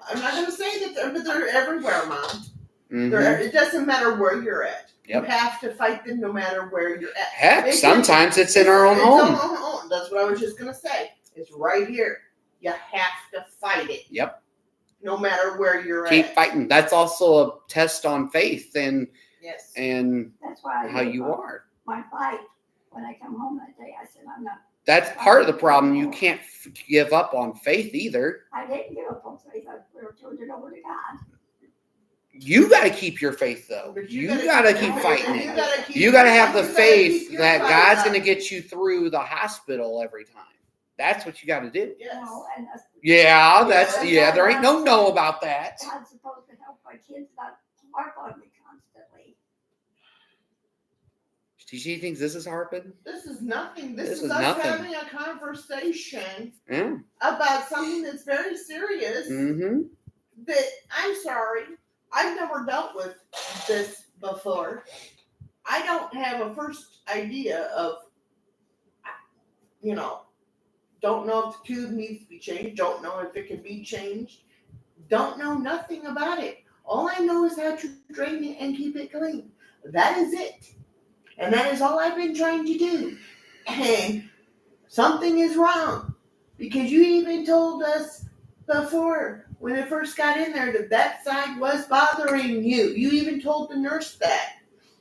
I'm not going to say that, but they're everywhere, Mom. It doesn't matter where you're at. Yep. You have to fight them no matter where you're at. Heck, sometimes it's in our own home. That's what I was just going to say. It's right here. You have to fight it. Yep. No matter where you're Keep at. fighting. That's also a test on faith and Yes. and That's why how you are. My fight when I come home that day. I said, I'm not. That's part of the problem. You can't give up on faith either. I didn't give up on faith. I turned it over to God. You got to keep your faith, though. But You got to keep your fighting faith. it. You got to have the you gotta faith keep your that fight God's up. going to get you through the hospital every time. That's what you got to do. Yes. No, and that's, There ain't no about that. God's supposed to help my kids not harp on me constantly. She thinks this is harping? This is nothing. This This is is us nothing. having a conversation Yeah. about something that's very serious. Mm-hmm. That I'm sorry, I've never dealt with this before. I don't have a first idea of, don't know if the tube needs to be changed, don't know if it can be changed, don't know nothing about it. All I know is how to drain it and keep it clean. That is it. And that is all I've been trying to do. And something is wrong. Because you even told us before, when it first got in there, that side was bothering you. You even told the nurse that.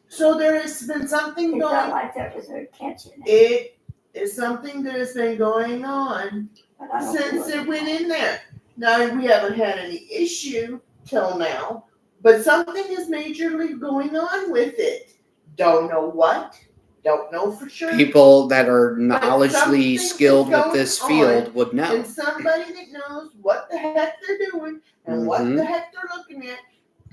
So there has been something It going felt on. like there was a catch in it. It is something that has been going on But I don't since feel it went in there. Now, we haven't had any issue till now, but something is majorly going on with it. Don't know what. Don't know for sure. People that are knowledgeably something skilled is with this going field would know. And somebody that knows what the heck they're doing and what the heck they're looking at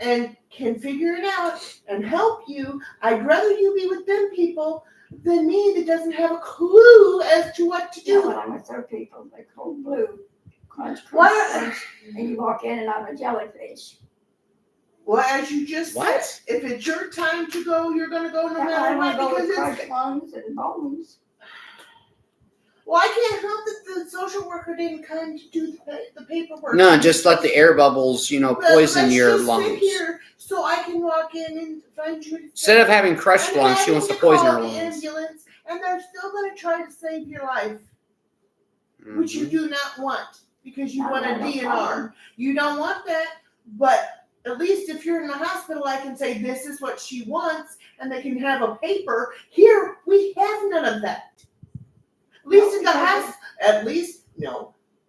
and can figure it out and help you. I'd rather you be with them people than me that doesn't have a clue as to what to You know, do. when I'm with third people, they're cold blue. Crunch, crunch, What? crunch. And you walk in and I'm a jellyfish. Well, as you just What? said, if it's your time to go, you're going to go no Yeah, I matter want what to go because with it's. crushed lungs and bones. Well, I can't help that the social worker didn't come to do the paperwork. No, just let the air bubbles, poison your Let's just lungs. sit here so I can walk in and find you. Instead of having crushed and lungs, she having wants to to poison call her the lungs. ambulance, and they're still going to try to save your life, which you do not want because you No, want a I don't DNR. want You don't want that, but at least if you're in the hospital, I can say this is what she wants, and they can have a paper. Here, we have none of that. At least at the hospital.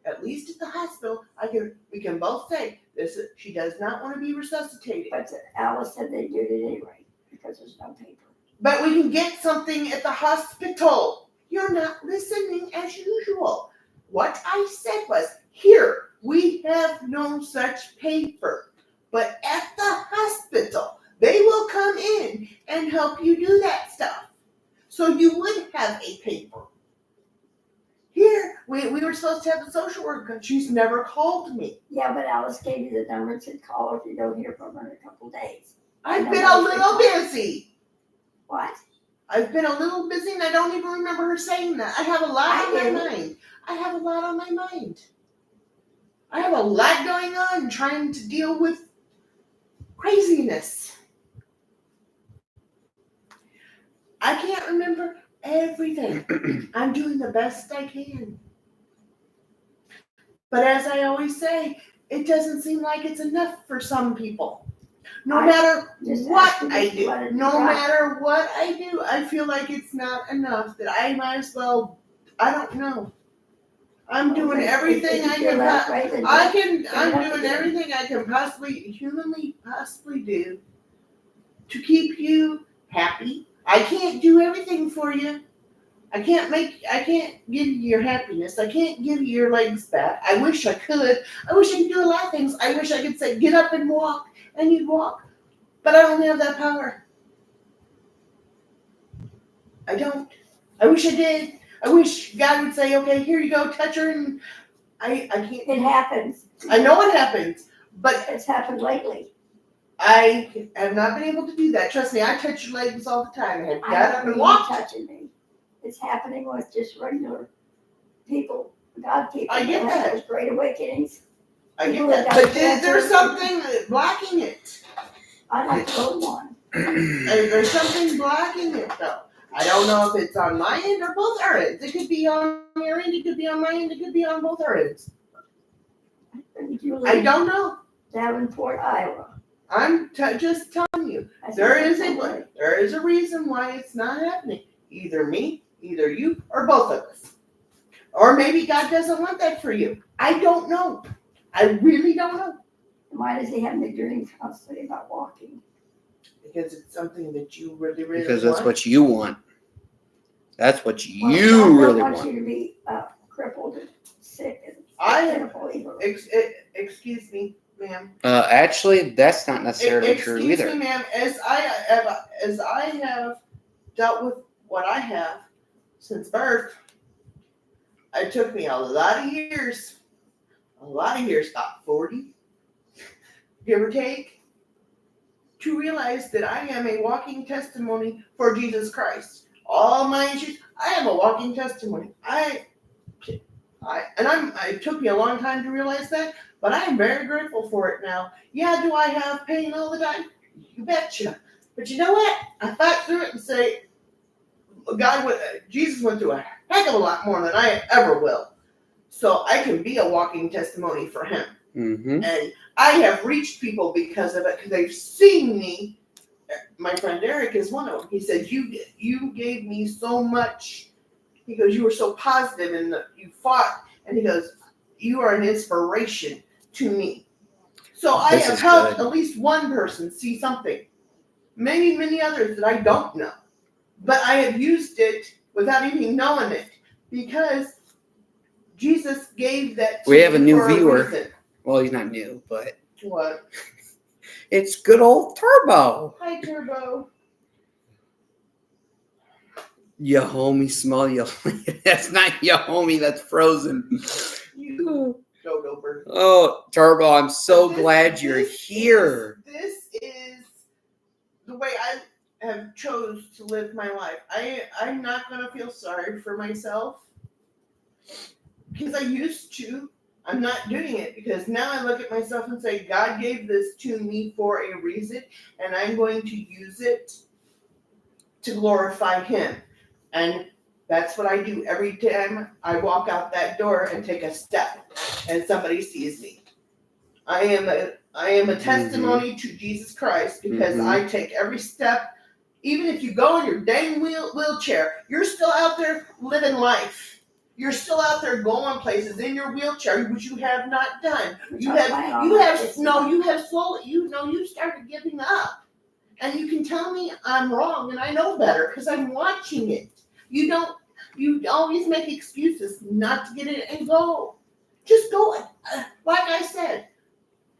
At least at the hospital, we can both say this. She does not want to be resuscitated. But Alice said they did it anyway because there's no paper. But we can get something at the hospital. You're not listening as usual. What I said was, here, we have no such paper. But at the hospital, they will come in and help you do that stuff. So you would have a paper. Here, we were supposed to have a social worker. She's never called me. Yeah, but Alice gave you the number and said call her if you don't hear from her in a couple days. I've been a little busy. What? I've been a little busy and I don't even remember her saying that. I have a lot on my mind. I have a lot on my mind. I have a lot going on trying to deal with craziness. I can't remember everything. I'm doing the best I can. But as I always say, it doesn't seem like it's enough for some people. No matter what I do, I feel like it's not enough, that I might as well, I don't know. I'm doing everything I can. I'm doing everything I can humanly possibly do to keep you happy. I can't do everything for you. I can't give you your happiness. I can't give you your legs back. I wish I could. I wish I could do a lot of things. I wish I could say, get up and walk, and you'd walk. But I don't have that power. I don't. I wish I did. I wish God would say, okay, here you go, touch her, and I can't. It happens. I know it happens, but It's happened lately. I have not been able to do that. Trust me, I touch your legs all the time. I have got up and walked. Touching me. It's happening with just regular people, God people. I get that that. have those great awakenings. I get that. But is there something blocking it? I like to go to one. And there's something blocking it though. I don't know if it's on my end or both our ends. It could be on your end, it could be on my end, it could be on both our ends. I don't know. Davenport, Iowa. I'm just telling you. There is a reason why it's not happening. Either me, either you, or both of us. Or maybe God doesn't want that for you. I don't know. I really don't know. Why does he have me dreams constantly about walking? Because it's something that you really, really Because want. that's what you want. That's what Well, you God really wants want. you to be crippled and sick and I- pitiful either. Excuse me, ma'am. Actually, that's not necessarily true Excuse either. me, ma'am. As I have dealt with what I have since birth, it took me a lot of years, about 40, give or take, to realize that I am a walking testimony for Jesus Christ. All my issues, I am a walking testimony. It took me a long time to realize that, but I am very grateful for it now. Yeah, do I have pain all the time? You betcha. But you know what? I fight through it and say, Jesus went through a heck of a lot more than I ever will. So I can be a walking testimony for him. Mm-hmm. And I have reached people because of it, because they've seen me. My friend Eric is one of them. He said, you gave me so much. He goes, you were so positive and you fought. And he goes, you are an inspiration to me. So I have helped at least one person see something. Maybe many others that I don't know. But I have used it without even knowing it. Because Jesus gave that to We have a new for viewer. reason. Well, he's not new, but What? it's good old Turbo. Hi, Turbo. Ya homie, smell ya. That's not ya homie. That's Frozen. You dodo bird. Oh, Turbo, I'm so This- glad you're this here. This is the way I have chose to live my life. I'm not going to feel sorry for myself because I used to. I'm not doing it because now I look at myself and say, God gave this to me for a reason, and I'm going to use it to glorify him. And that's what I do every time I walk out that door and take a step and somebody sees me. I am a testimony to Jesus Christ because I take every step. Even if you go in your dang wheelchair, you're still out there living life. You're still out there going places in your wheelchair, which you have not done. You started giving up. And you can tell me I'm wrong and I know better because I'm watching it. You always make excuses not to get it and go. Just go, like I said,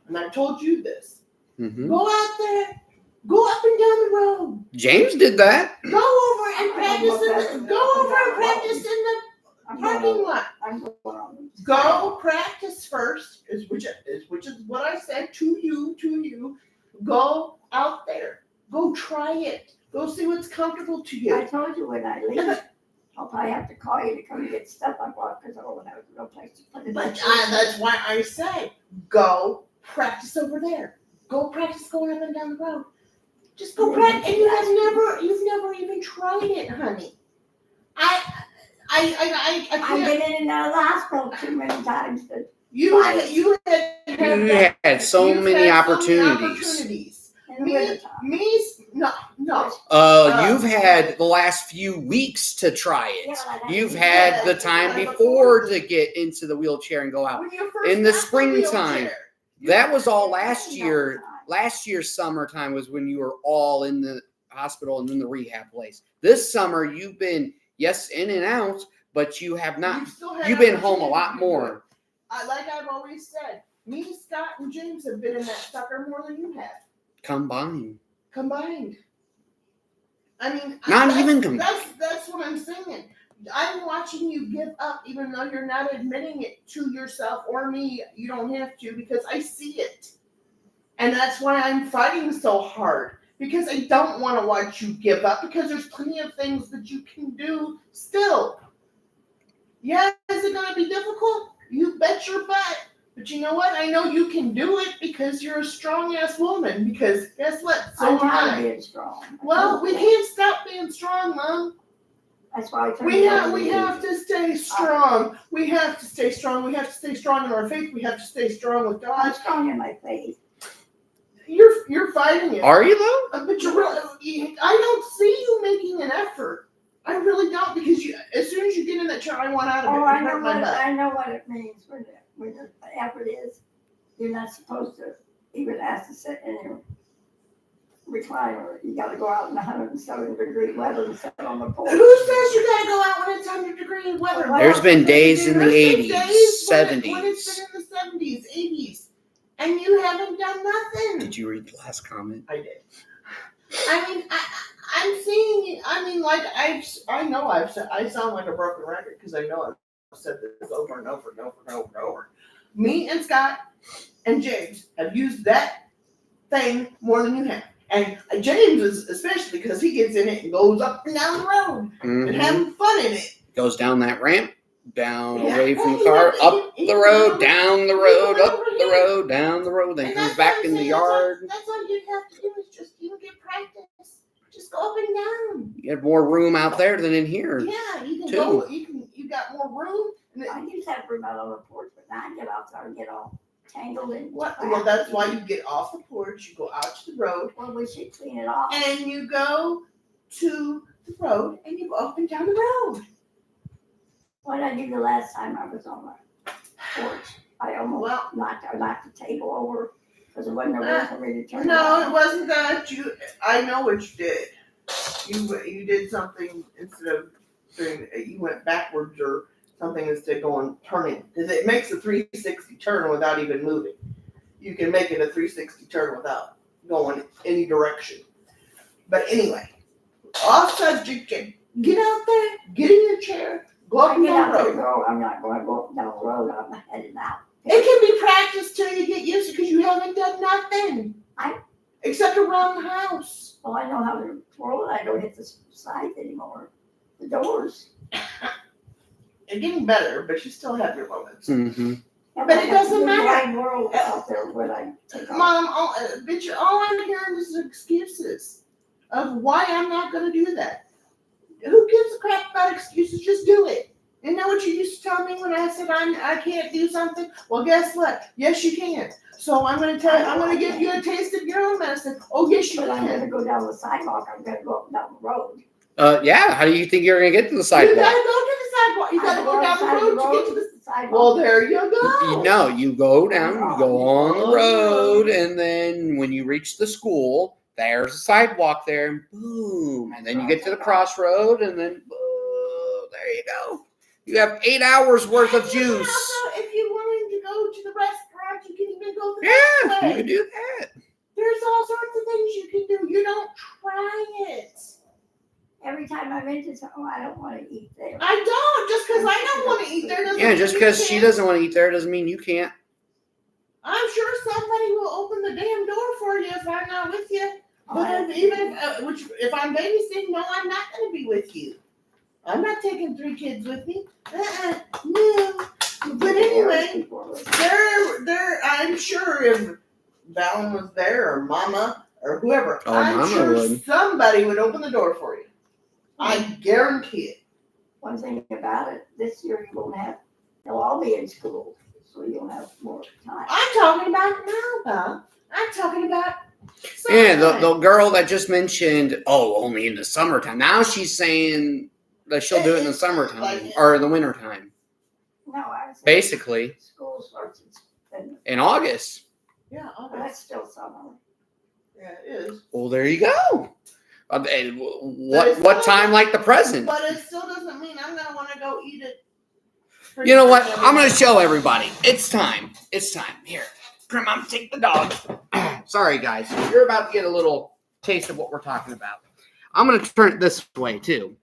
and I told you this. Mm-hmm. Go out there, go up and down the road. James did that. Go over and practice in the parking lot. Go practice first, which is what I said to you. Go out there. Go try it. Go see what's comfortable to you. I told you when I leave, I'll probably have to call you to come and get stuff I bought because I don't have no place to put it. But that's why I say, go practice over there. Go practice going up and down the road. Just go practice. And you've never even tried it, honey. I I've can't. been in and out of the hospital too many times. You had so many opportunities. In the wintertime. No. You've had the last few weeks to try it. Yeah, You've had the time before to get into the wheelchair and go out. In the springtime. That was all last year. Last year's summertime was when you were all in the hospital and in the rehab place. This summer, you've been, yes, in and out, but you have not. You've been home a lot more. Like I've always said, me, Scott, and James have been in that sucker more than you have. Combined. I mean, not even combined. That's what I'm saying. I'm watching you give up, even though you're not admitting it to yourself or me. You don't have to because I see it. And that's why I'm fighting so hard. Because I don't want to watch you give up because there's plenty of things that you can do still. Yeah, is it going to be difficult? You bet your butt. But you know what? I know you can do it because you're a strong-ass woman. Because guess what? So I'm am tired of I. being strong. Well, we can't stop being strong, Mom. That's why I turned We it over to have you. to stay strong. We have to stay strong. We have to stay strong in our faith. We have to stay strong with I'm God. strong in my faith. You're fighting it. Are you though? But you're really, I don't see you making an effort. I really don't, because as soon as you get in that chair, I want out of it. Oh, It I hurt my butt. know what it means when the effort is. You're not supposed to even ask to sit in your recliner. You got to go out in 107-degree weather and sit on the porch. Who says you gotta go out when it's 100-degree weather? There's been days in the There's been 80s, days 70s. when it's been in the 70s, 80s, and you haven't done nothing. Did you read the last comment? I did. I mean, I'm seeing. I mean, like I sound like a broken record because I know I've said this over and over and over and over and over. Me and Scott and James have used that thing more than you have, and James is especially because he gets in it and goes up and down the road and having fun in it. Goes down that ramp, down Yeah. away from the Well, car, even- up the road, down the road, up over the here. road, down the road, then And comes that's back what I'm in the saying, yard. That's all you have to do is just get practice. Just go up and down. You have more room out there than in here. Yeah, you can Too. go. You got more room. And I used to have room out on the porch, but now I get out there and get all tangled in. well, that's why you get off the porch. You go out to the road, Well, we should clean it off. and you go to the road, and you go up and down the road. What did I do the last time I was on the porch? I almost knocked the table over because it wasn't a room for me to turn No, around. it wasn't that. I know what you did. You did something instead of doing. You went backwards or something instead of turning. Because it makes a 360 turn without even moving. You can make it a 360 turn without going any direction. But anyway, off subject. Get out there. Get in your chair. Go up I and get down out the there road. and go. I'm not going to go up and down the road. I'm heading out. It can be practiced till you get used to it because you haven't done nothing. Except around the house. Well, I know how to twirl it. I don't hit the sides anymore. The doors. It's getting better, but you still have your moments. Mm-hmm. But it doesn't matter. Wide world out there when I take off. Mom, all I'm hearing is excuses of why I'm not going to do that. Who gives a crap about excuses? Just do it. You know what you used to tell me when I said I can't do something? Well, guess what? Yes, you can. So I'm going to give you a taste of your own medicine. Oh, yes, you But I'm going to can. go down the sidewalk. I'm going to go up and down the road. Yeah, how do you think you're going to get to the You sidewalk? got to go to the sidewalk. You got to go down the road to get to the sidewalk. Well, there you go. No, you go down, you go on the road, and then when you reach the school, there's a sidewalk there, and boom. And then you get to the crossroad, and then boom, there you go. You have 8 hours worth of And juice. Also, if you're willing to go to the restaurant, you can even go the Yeah, next you way. can do that. There's all sorts of things you can do. You don't try it. Every time I'm into something, I don't want to eat there. I don't. Just because I don't want to eat there doesn't Yeah, mean just you because can't. she doesn't want to eat there doesn't mean you can't. I'm sure somebody will open the damn door for you if I'm not with you. But if I'm babysitting, no, I'm not going to be with you. I'm not taking 3 kids with me. No. But anyway, I'm sure if Valen was there or Mama or whoever, Oh, I'm Mama sure would. somebody would open the door for you. I guarantee it. One thing about it, this year they'll all be in school, so you'll have more time. I'm talking about now, Bob. I'm talking about Yeah, summertime. the girl that just mentioned, only in the summertime. Now she's saying that she'll do it in the summertime or the wintertime. No, I was Basically, school starts in August. Yeah, but that's still summer. yeah, it is. Well, there you go. And it's what still- time like the present? But it still doesn't mean I'm gonna want to go eat it. You know what? I'm going to show everybody. It's time. It's time. Here, Grandma, take the dog. Sorry, guys. You're about to get a little taste of what we're talking about. I'm going to turn it this way, too.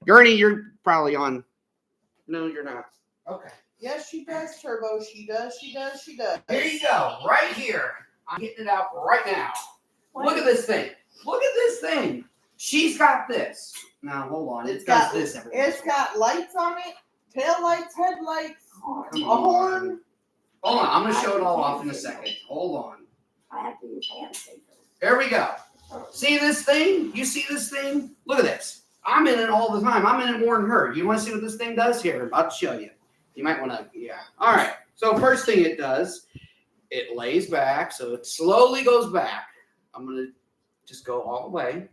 Gurney, you're probably on. No, you're not. Okay. Yes, she does, Turbo. She does. Here you go. Right here. I'm getting it out right now. Look at this thing. Look at this thing. She's got this. Now, hold on. It's It does got- this. It's got lights on it, tail lights, headlights, Oh, a horn. Hold on, I'm gonna show it all off in a second. Hold on. I have to use hand signals. There we go. See this thing? You see this thing? Look at this. I'm in it all the time. I'm in it more than her. You want to see what this thing does? Here, I'm about to show you. You might want to, yeah. All right. So first thing it does, it lays back. So it slowly goes back. I'm going to just go all the way.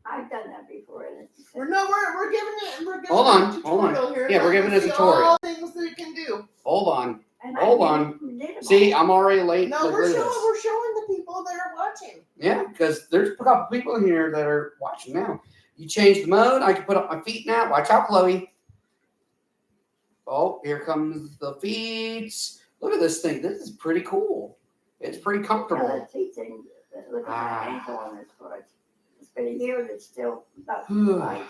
I've done that before. And it's We're giving it. Hold on, a hold on. tutorial here. Yeah, we're giving a See tutorial. all things that it can do. Hold on. and Hold I on. did them See, all. I'm already late. No, Look, we're look at this. showing the people that are watching. Yeah, because there's a couple people in here that are watching now. You change the mode. I can put up my feet now. Watch out, Chloe. Oh, here comes the feet. Look at this thing. This is pretty cool. It's pretty comfortable. That feet thing, look at that ankle on this foot. It's been a year that's still not right.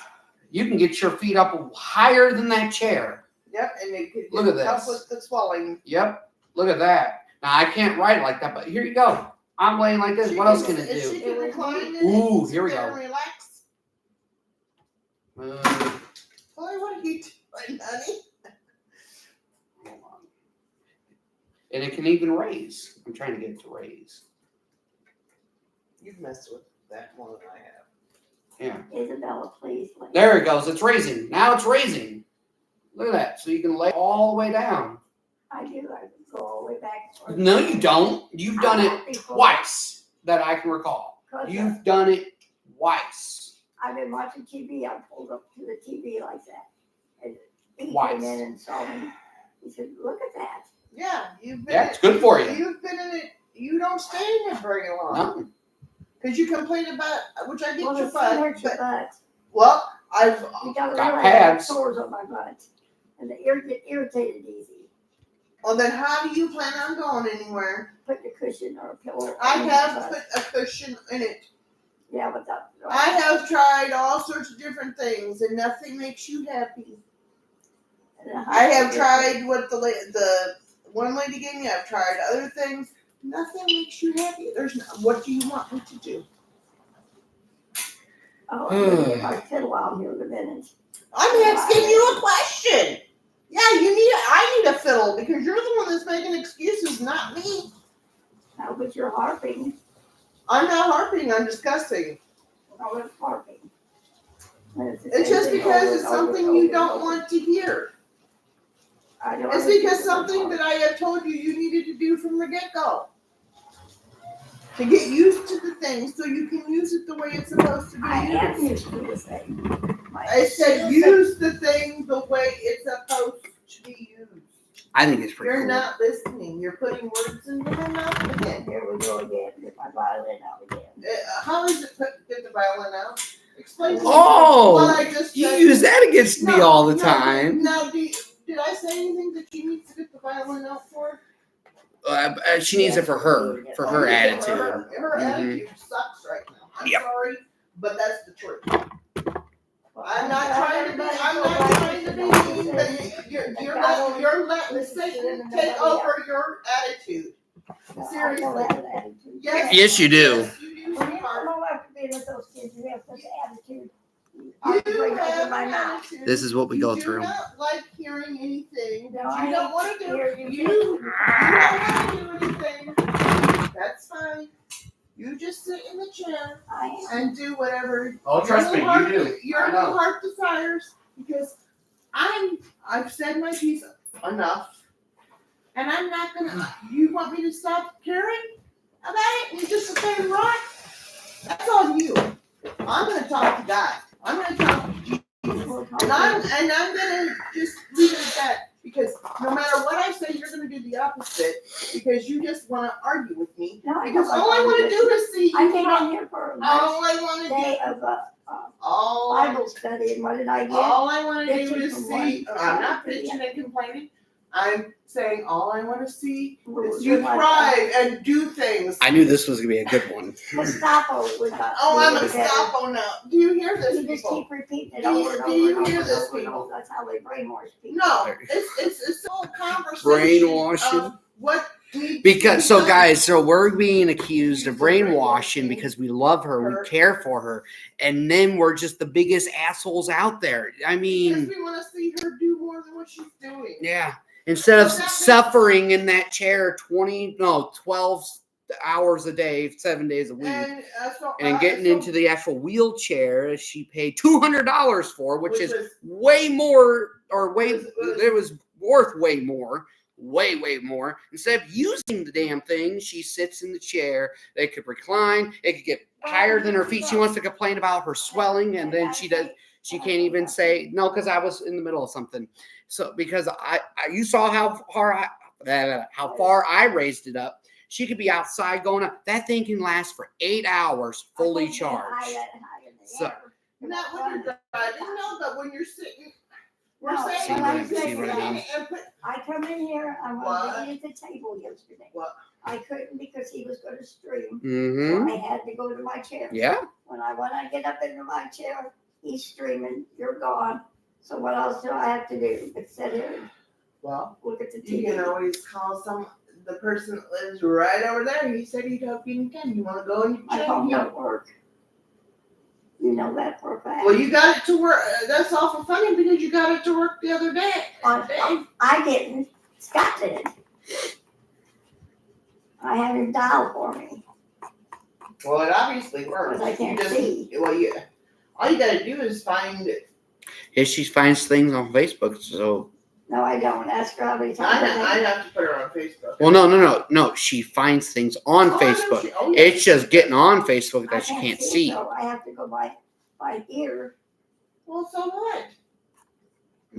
You can get your feet up higher than that chair. Yep, and it could Look at help this. with the swelling. Yep. Look at that. Now, I can't ride it like that, but here you go. I'm laying like this. What else can it She do? can recline in Ooh, it, here we sit there go. and relax. Chloe, what are you doing, honey? Hold on. And it can even raise. I'm trying to get it to raise. You've messed with that more than I have. Yeah. Isabella, please. There it goes. It's raising. Now it's raising. Look at that. So you can lay all the way down. I do. I go all the way back. No, you don't. You've done it Before. twice that I can recall. You've done it twice. I've been watching TV. I pulled up to the TV like that. And he Twice. came in and saw me. He said, look at that. Yeah, you've been. Yeah, it's good for you. You've been in it. You don't stay in it very long. No. Because you complain about, which I get Well, your it butt. hurts your But, butt. well, I've. You got Got really pads. sores on my butt. And they get irritated easy. Well, then how do you plan on going anywhere? Put the cushion or a pillow. I on have your butt. put a cushion in it. Yeah, but that. I have tried all sorts of different things, and nothing makes you happy. I have tried what the one lady gave me. I've tried other things. Nothing makes you happy. There's no, what do you want me to do? Oh, I'm gonna get my fiddle out here in a minute. I'm asking you a question. Yeah, I need a fiddle because you're the one that's making excuses, not me. No, but you're harping. I'm not harping. I'm discussing. Oh, it's harping. It's just because it's something you don't want to hear. I know. It's because something that I have told you needed to do from the get-go. To get used to the thing so you can use it the way it's supposed to be I am used. used to this thing. I said use the thing the way it's supposed to be used. I think it's pretty You're cool. not listening. You're putting words into my mouth again. Here we go again. Get my violin out again. How is it get the violin out? Explain to me Oh, what I just You said. use that against me No, all the no, time. Now, did I say anything that she needs to get the violin out for? She needs it for her Oh, attitude. Her Mhm. attitude sucks right now. I'm Yep. sorry, but that's the truth. Well, I'm not trying to be mean, but you're letting Satan take over your attitude. Seriously. Yes. Yes, you do. Yes, you do, When you sweetheart. come after being with those kids, you have such an attitude. You I bring have over my an mouth. attitude. This is what we go You through. do not like hearing anything No, that I you don't want to do. hear you. You don't want to do anything. That's fine. You just sit in the chair I am. and do whatever Oh, trust me, you do. your I know. little heart desires, because I've said my piece enough, and I'm not gonna. You want me to stop caring about it? And you just sit there and rock? That's on you. I'm gonna talk to God. I'm gonna talk to Jesus, and I'm gonna just leave it at that, because no matter what I say, you're gonna do the opposite, because you just want to argue with me. No, I Because don't all I like want to arguing. do is see I you came rock. in here for a All I want to day do. of All I Bible study, and what did I get? All I want to do Bitching is from see. one I'm not side to the bitching and complaining. I'm saying all I want to see is You're you like thrive and do things. I knew this was gonna be a good one. Gestapo was not. Oh, I'm a really better. Gestapo now. Do you hear this, You just people? keep repeating it Do you- over and do over you and hear over this, and over and people? over. That's how they brainwash people. No, it's a whole conversation. Brainwashing. Of what we Because so we're being accused of brainwashing because we love her, we care for her, and then we're just the biggest assholes out there. I because mean, we want to see her do more than what she's doing. yeah. Instead of suffering in that chair 12 hours a day, 7 days a week, and getting into the actual wheelchair she paid $200 for, which is way more, it was worth way more. Way more. Instead of using the damn thing, she sits in the chair. They could recline. It could get higher than her feet. She wants to complain about her swelling, and then she can't even say no because I was in the middle of something. So because you saw how far I raised it up. She could be outside going up. That thing can last for 8 hours fully charged. So not when you're driving, no, but when you're sitting. No, see right now. I come in here, I wanted to eat at the table yesterday. What? I couldn't because he was going to stream. Mm-hmm. So I had to go to my chair. Yeah. When I get up into my chair, he's streaming, you're gone. So what else do I have to do but sit here and look at the TV? You can always call the person that lives right over there. He said he'd help you anytime. You want to go and My phone don't work. You know that for a fact. Well, you got it to work. That's awful funny because you got it to work the other day. I didn't. Scott did. I had him dial for me. Well, it obviously works. Because I can't see. Well, yeah. All you got to do is find it. Yeah, she finds things on Facebook, so. No, I don't. Ask her how many times. I have to put her on Facebook. Well, no. She finds things on Facebook. It's just getting on Facebook that she can't see. So I have to go by ear. Well, so what?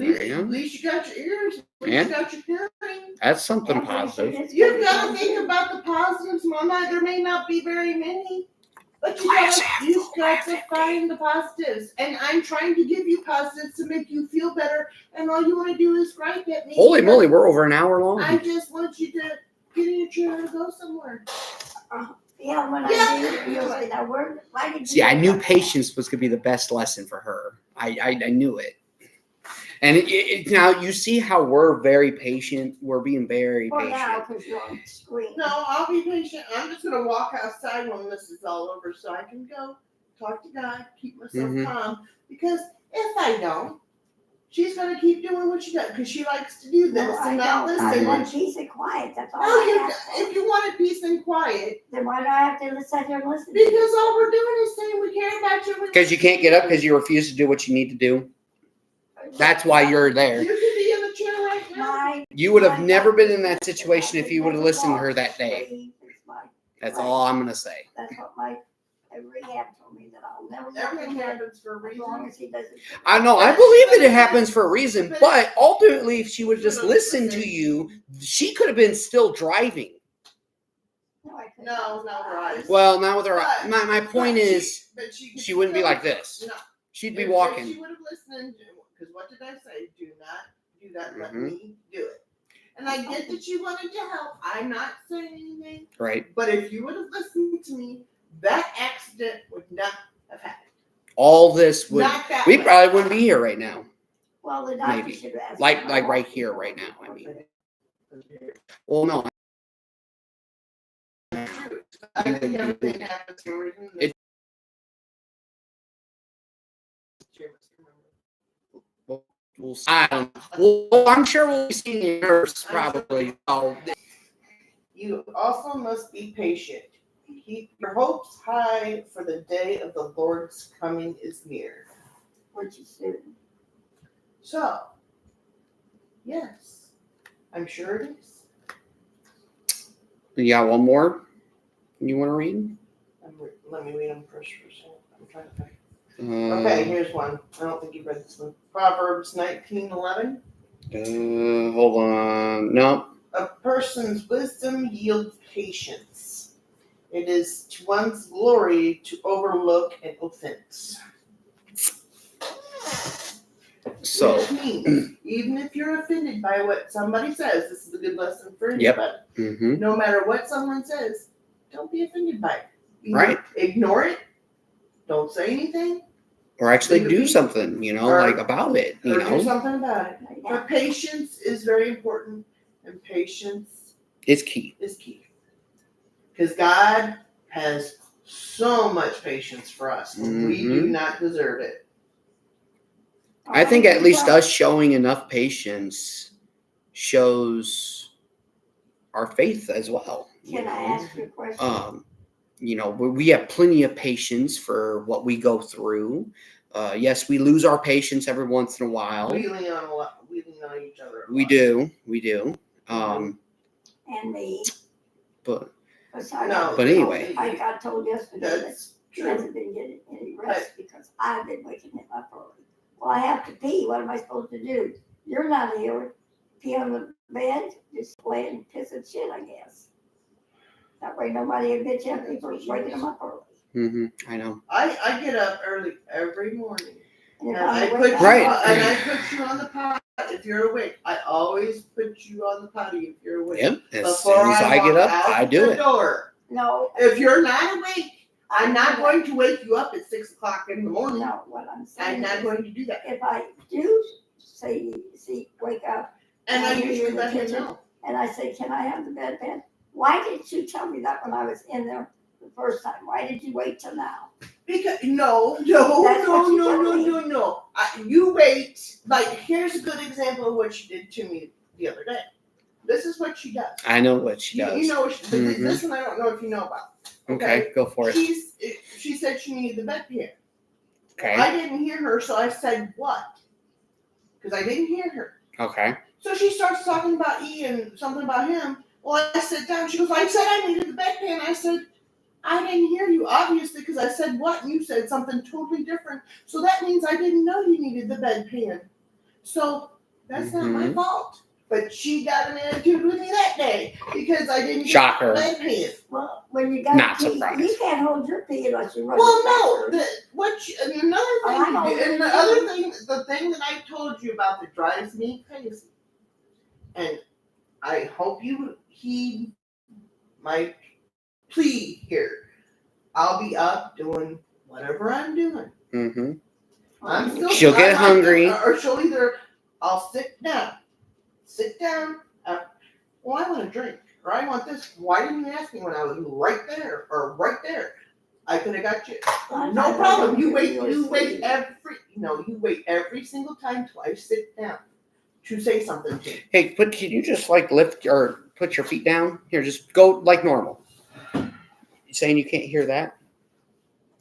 At least you got your ears. At least you got your hearing. That's something positive. You've got to think about the positives, Mama. There may not be very many. But you've got to find the positives. And I'm trying to give you positives to make you feel better. And all you want to do is gripe at me. Holy moly, we're over an hour long. I just want you to get in your chair and go somewhere. Yeah, when I do, you'll say that word. Why did you See, I knew patience was going to be the best lesson for her. I knew it. And now you see how we're very patient. We're being very patient. Now, because you're on screen. No, I'll be patient. I'm just going to walk outside when this is all over so I can go talk to God, keep myself calm. Because if I don't, she's going to keep doing what she does because she likes to do this and not listen. I want peace and quiet. That's all if you wanted peace and quiet, then why do I have to sit here and listen? Because all we're doing is saying we care about you. Because you can't get up because you refuse to do what you need to do. That's why you're there. You could be in the chair right now. You would have never been in that situation if you would have listened to her that day. That's all I'm going to say. That's what my rehab told me, that I'll never Everything happens for a reason. As long as he doesn't. I know. I believe that it happens for a reason. But ultimately, if she would just listen to you, she could have been still driving. No, not her eyes. Well, not with her eyes. My point is, she wouldn't be like this. No. She'd be walking. She would have listened. Because what did I say? Do not do that. Let me do it. And I get that you wanted to help. I'm not saying anything. Right. But if you would have listened to me, that accident would not have happened. All this would. We way. probably wouldn't be here right now. Well, the doctor Maybe. should have asked. Like right here, right now. I mean. Well, no. I think everything happens for a reason. I'm sure we'll be seeing a nurse probably. You also must be patient. Keep your hopes high, for the day of the Lord's coming is near. Which is soon. So, yes, I'm sure it is. You got one more you want to read? Let me read them first for a second. I'm trying to think. Okay, here's one. I don't think you've read this one. Proverbs 19:11. Hold on. No. A person's wisdom yields patience. It is to one's glory to overlook an offense. So, which means, even if you're offended by what somebody says, this is a good lesson for anybody. Yep. Mm-hmm. No matter what someone says, don't be offended by it. Right. Ignore it. Don't say anything. Or actually do something, about it. Do something about it. But patience is very important, and patience is key. Because God has so much patience for us, and we do not deserve it. I think at least us showing enough patience shows our faith as well. Can I ask you a question? We have plenty of patience for what we go through. Yes, we lose our patience every once in a while. We lean on each other. We do. And me. But No, but anyway. I got told yesterday that she hasn't been getting any rest because I've been waking him up early. Well, I have to pee. What am I supposed to do? You're not here. Pee on the bed, just lay and piss and shit, I guess. That way nobody will bitch at me for waking them up early. Mm-hmm. I know. I get up early every morning. And I put you on the potty if you're awake. I always put you on the potty if you're awake. Yep. As soon as I get up, I do it. Door. No. If you're not awake, I'm not going to wake you up at 6 o'clock in the morning. No, what I'm saying I'm not going to do that. if I do say, wake up, And I you're usually in the let him kitchen, know. and I say, can I have the bedpan? Why didn't you tell me that when I was in there the first time? Why did you wait till now? Because you wait. Like, here's a good example of what she did to me the other day. This is what she does. I know what she does. You know, this one I don't know if you know about. Okay, go for it. She said she needed the bedpan. Okay. I didn't hear her, so I said what? Because I didn't hear her. Okay. So she starts talking about E and something about him. Well, I sit down. She goes, I said I needed the bedpan. I said, I didn't hear you, obviously, because I said what, and you said something totally different. So that means I didn't know you needed the bedpan. So that's not my fault. But she got an attitude with me that day because I didn't get the bedpan. Well, when you got pee, you can't hold your pee unless you run. Well, no. The thing that I told you about that drives me crazy, and I hope you heed my plea here. I'll be up doing whatever I'm doing. Mm-hmm. She'll get hungry. Or she'll I'll sit down. Well, I want a drink. Or I want this. Why didn't you ask me when I was right there or right there? I could have got you. No problem. You wait every single time till I sit down to say something to you. Hey, can you just lift or put your feet down? Here, just go like normal. You saying you can't hear that?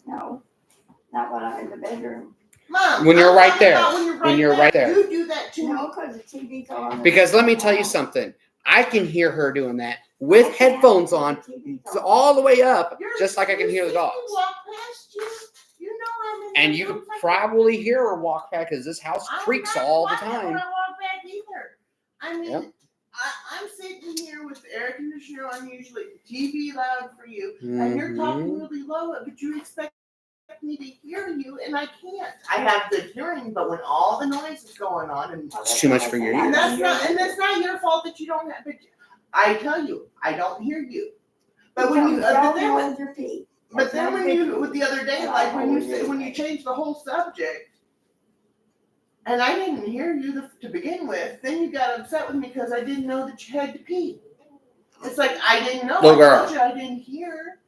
No, not when I'm in the bedroom. Mom, when you're right there. When you're right there. You do that too. No, because the TV's on. Because let me tell you something. I can hear her doing that with headphones on, all the way up, just like I can hear the dogs. Walk past you. You know I'm in and you can probably hear her walk back because this house creaks all the time. I don't walk back either. I mean, I'm sitting here with the air conditioner on, usually TV loud for you, and you're talking really low, but you expect me to hear you, and I can't. I have good hearing, but when all the noise is going on, and it's too much for your ears. And that's not your fault that you don't have. But I tell you, I don't hear you. But when you, but then when you, with the other day, like when you change the whole subject, and I didn't hear you to begin with, then you got upset with me because I didn't know that you had to pee. It's like I didn't know. Little girl. I told you I didn't hear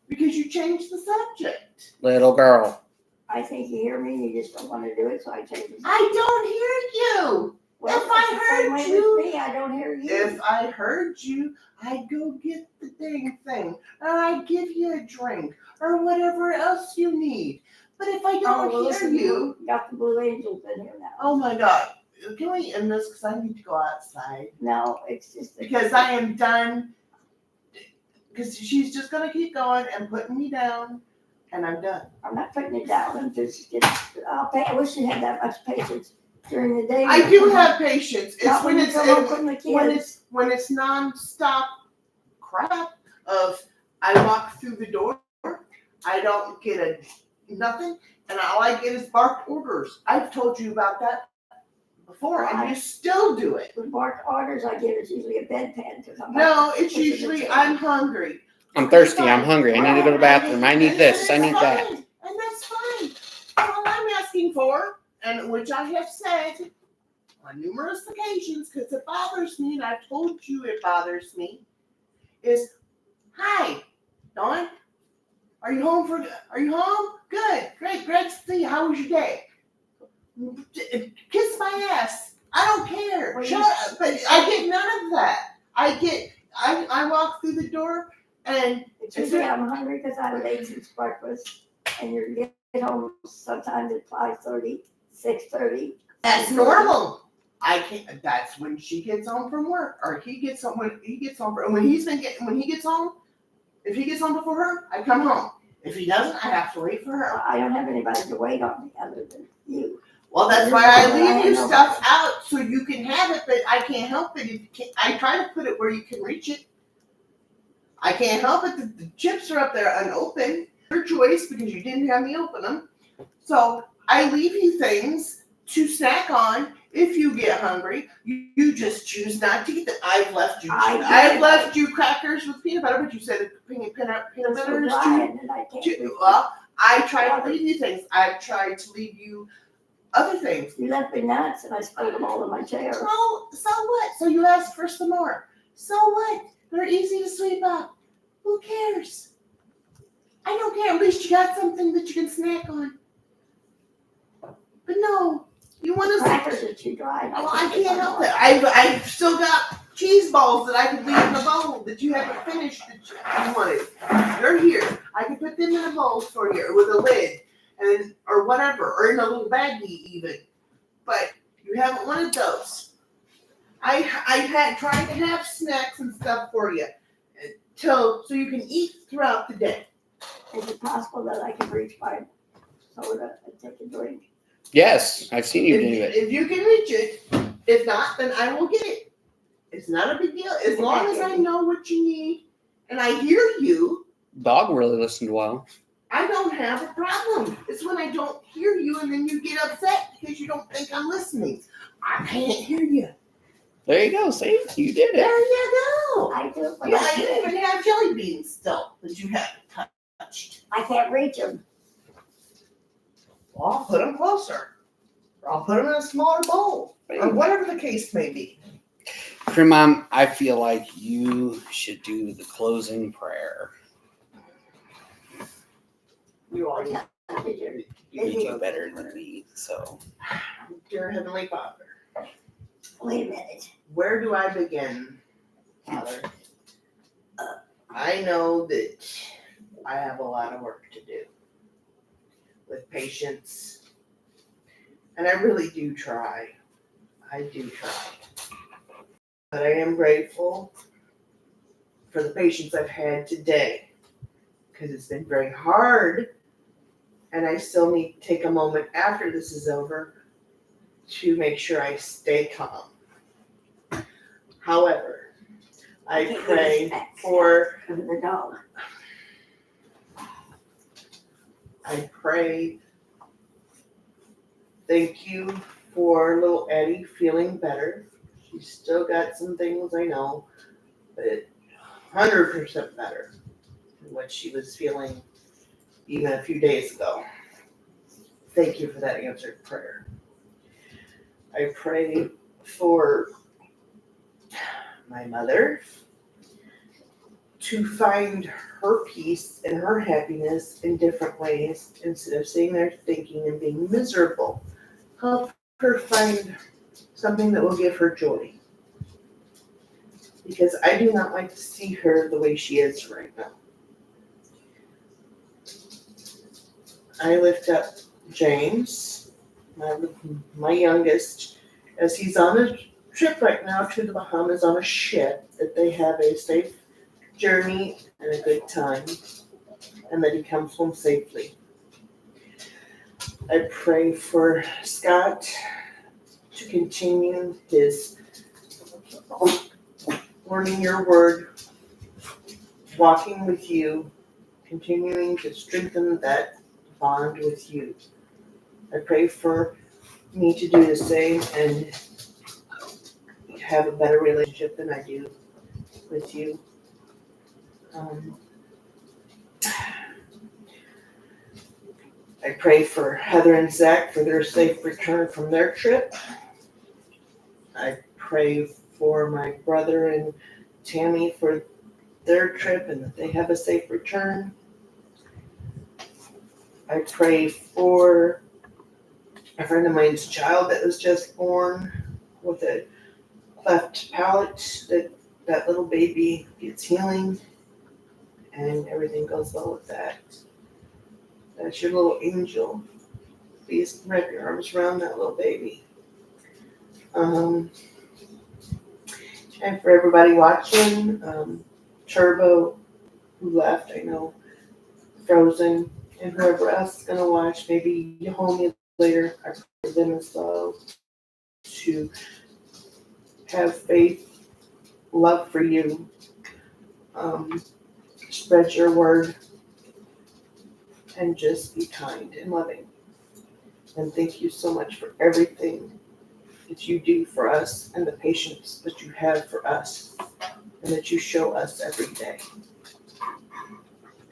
because you changed the subject. Little girl. I think you hear me, you just don't want to do it, so I change the subject. I don't hear you. Well, if I heard you, me, I don't hear you. If I heard you, I'd go get the dang thing, or I'd give you a drink, or whatever else you need. But if I don't hear you, got the Blue Angels in here now. Oh my God! Can we end this? Because I need to go outside. No, it's just because I am done. Because she's just gonna keep going and putting me down, and I'm done. I'm not putting it down. I'm just getting. I wish you had that much patience during the day. I do have patience. It's when it's nonstop crap of I walk through the door, I don't get nothing, and all I get is barked orders. I've told you about that before, and you still do it. The barked orders I get is usually a bedpan. No, it's usually I'm hungry. I'm thirsty. I'm hungry. I need to go to the bathroom. I need this. I need that. And that's fine. All I'm asking for, and which I have said on numerous occasions, because it bothers me, and I've told you it bothers me, is, hi, Dawn. Are you home? Are you home? Good. Great. Great to see you. How was your day? Kiss my ass I don't care. Well, Shut you- up. But I get none of that. I walk through the door and It's usually I'm hungry because I ate since breakfast, and you get home sometimes at 5:30, 6:30. that's normal. I can't. That's when she gets home from work, or he gets home when he gets home. And when he gets home, if he gets home before her, I come home. If he doesn't, I have to wait for her. I don't have anybody to wait on me other than you. Well, that's why I leave you stuff out so you can have it, but I can't help it. I try to put it where you can reach it. I can't help it that the chips are up there unopened. Your choice because you didn't have me open them. So I leave you things to snack on if you get hungry. You just choose not to eat them. I've left you crackers with peanut butter, but you said peanut butter is too. Well, I try to leave you things. I've tried to leave you other things. You left me nuts and I spilled them all in my chair. Oh, so what? So you asked for some more. So what? They're easy to sweep up. Who cares? I don't care. At least you got something that you can snack on. But no, you want to Crackers are too dry. Well, I can't help it. I've still got cheese balls that I can leave in the bowl that you haven't finished that you wanted. They're here. I can put them in a bowl for you with a lid and or whatever, or in a little baggie even. But you haven't wanted those. I had tried to have snacks and stuff for you, so you can eat throughout the day. Is it possible that I can reach my soda and take a drink? Yes, I've seen you do it. If you can reach it, if not, then I will get it. It's not a big deal as long as I know what you need and I hear you. Dog really listened well. I don't have a problem. It's when I don't hear you and then you get upset because you don't think I'm listening. I can't hear you. There you go. See, you did There it. you go. I do. But Yeah, you even have jelly beans still that you haven't touched. I can't reach them. Well, I'll put them closer. Or I'll put them in a smaller bowl. Or whatever the case may be. Mom, I feel like you should do the closing prayer. You are Did You do better than me, so. dear Heavenly Father. Wait a minute. Where do I begin, Father? I know that I have a lot of work to do with patients, and I really do try. I do try. But I am grateful for the patients I've had today, because it's been very hard, and I still need to take a moment after this is over to make sure I stay calm. However, I pray for The dog. I pray, thank you for little Eddie feeling better. She's still got some things I know, but 100% better than what she was feeling even a few days ago. Thank you for that answered prayer. I pray for my mother to find her peace and her happiness in different ways instead of sitting there thinking and being miserable. Help her find something that will give her joy. Because I do not like to see her the way she is right now. I lift up James, my youngest, as he's on a trip right now to the Bahamas on a ship, that they have a safe journey and a good time, and that he comes home safely. I pray for Scott to continue his learning your word, walking with you, continuing to strengthen that bond with you. I pray for me to do the same and have a better relationship than I do with you. I pray for Heather and Zach for their safe return from their trip. I pray for my brother and Tammy for their trip and that they have a safe return. I pray for a friend of mine's child that was just born. with a cleft palate, that little baby gets healing and everything goes well with that. That's your little angel. Please wrap your arms around that little baby. And for everybody watching, Turbo, who left, I know, Frozen, and whoever else is going to watch, maybe you home me later. I pray for them as well to have faith, love for you, spread your word, and just be kind and loving. And thank you so much for everything that you do for us and the patience that you have for us and that you show us every day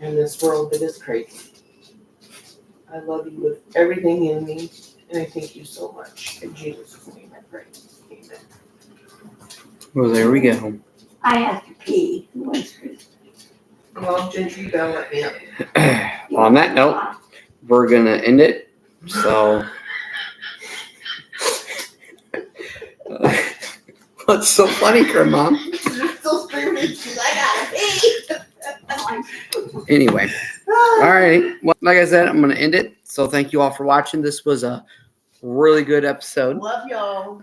in this world that is crazy. I love you with everything in me, and I thank you so much. In Jesus' name I pray. Amen. Well, there we go. I have to pee. Who wants to? Well, Ginger, you gotta let me up. On that note, we're going to end it. So, what's so funny, Grandma? You're still screaming because I gotta pee. Anyway, all right. Well, like I said, I'm going to end it. So, thank you all for watching. This was a really good episode. Love y'all.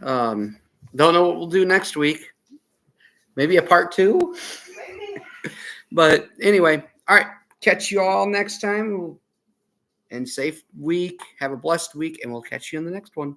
Don't know what we'll do next week. Maybe a part 2. Maybe. But anyway, all right. Catch you all next time. And safe week. Have a blessed week. And we'll catch you in the next one.